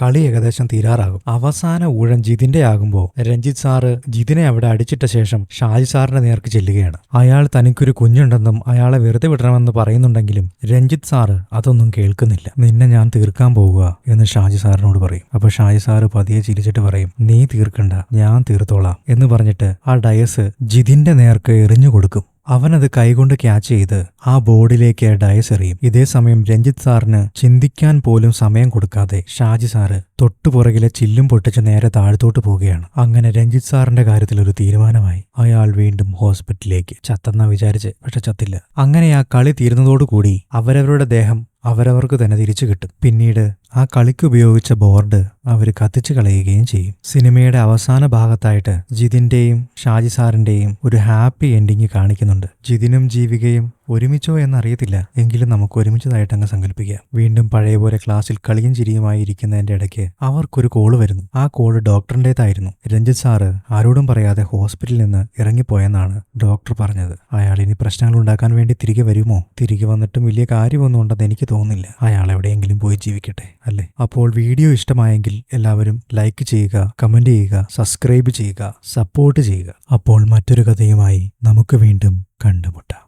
കളി ഏകദേശം തീരാറാകും. അവസാന ഊഴം ജിതിന്റെ ആകുമ്പോൾ രഞ്ജിത്ത് സാറ് ജിതിനെ അവിടെ അടിച്ചിട്ട ശേഷം ഷാജി സാറിന്റെ നേർക്ക് ചെല്ലുകയാണ്. അയാൾ തനിക്കൊരു കുഞ്ഞുണ്ടെന്നും അയാളെ വെറുതെ വിടണമെന്ന് പറയുന്നുണ്ടെങ്കിലും രഞ്ജിത്ത് സാറ് അതൊന്നും കേൾക്കുന്നില്ല. നിന്നെ ഞാൻ തീർക്കാൻ പോവുക എന്ന് ഷാജി സാറിനോട് പറയും. അപ്പൊ ഷാജി സാറ് പതിയെ ചിരിച്ചിട്ട് പറയും, നീ തീർക്കണ്ട, ഞാൻ തീർത്തോളാം എന്ന് പറഞ്ഞിട്ട് ആ ഡയസ് ജിതിന്റെ നേർക്ക് എറിഞ്ഞു കൊടുക്കും. അവനത് കൈകൊണ്ട് ക്യാച്ച് ചെയ്ത് ആ ബോർഡിലേക്ക് ഡയസ് എറിയും. ഇതേസമയം രഞ്ജിത്ത് സാറിന് ചിന്തിക്കാൻ പോലും സമയം കൊടുക്കാതെ ഷാജി സാറ് തൊട്ടുപുറകിലെ ചില്ലും പൊട്ടിച്ച് നേരെ താഴത്തോട്ട് പോവുകയാണ്. അങ്ങനെ രഞ്ജിത്ത് സാറിന്റെ കാര്യത്തിൽ ഒരു തീരുമാനമായി. അയാൾ വീണ്ടും ഹോസ്പിറ്റലിലേക്ക്. ചത്തെന്നാ വിചാരിച്ച്, പക്ഷെ ചത്തില്ല. അങ്ങനെ ആ കളി തീരുന്നതോടുകൂടി അവരവരുടെ ദേഹം അവരവർക്ക് തന്നെ തിരിച്ചു കിട്ടും. പിന്നീട് ആ കളിക്ക് ഉപയോഗിച്ച ബോർഡ് അവർ കത്തിച്ചു കളയുകയും ചെയ്യും. സിനിമയുടെ അവസാന ഭാഗത്തായിട്ട് ജിതിന്റെയും ഷാജി സാറിന്റെയും ഒരു ഹാപ്പി എൻഡിങ് കാണിക്കുന്നുണ്ട്. ജിതിനും ജീവികയും ഒരുമിച്ചോ എന്നറിയത്തില്ല, എങ്കിലും നമുക്ക് ഒരുമിച്ചതായിട്ട് അങ്ങ് സങ്കല്പിക്കാം. വീണ്ടും പഴയ പോലെ ക്ലാസ്സിൽ കളിയും ചിരിയുമായി ഇരിക്കുന്നതിന്റെ ഇടയ്ക്ക് അവർക്കൊരു കോള് വരുന്നു. ആ കോള് ഡോക്ടറിന്റേതായിരുന്നു. രഞ്ജിത്ത് സാറ് ആരോടും പറയാതെ ഹോസ്പിറ്റലിൽ നിന്ന് ഇറങ്ങിപ്പോയെന്നാണ് ഡോക്ടർ പറഞ്ഞത്. അയാൾ ഇനി പ്രശ്നങ്ങൾ ഉണ്ടാക്കാൻ വേണ്ടി തിരികെ വരുമോ? തിരികെ വന്നിട്ടും വലിയ കാര്യമൊന്നും ഉണ്ടെന്ന് എനിക്ക് തോന്നുന്നില്ല. അയാൾ എവിടെയെങ്കിലും പോയി ജീവിക്കട്ടെ, അല്ലേ? അപ്പോൾ വീഡിയോ ഇഷ്ടമായെങ്കിൽ എല്ലാവരും ലൈക്ക് ചെയ്യുക, കമന്റ് ചെയ്യുക, സബ്സ്ക്രൈബ് ചെയ്യുക, സപ്പോർട്ട് ചെയ്യുക. അപ്പോൾ മറ്റൊരു കഥയുമായി നമുക്ക് വീണ്ടും കണ്ടുമുട്ടാം.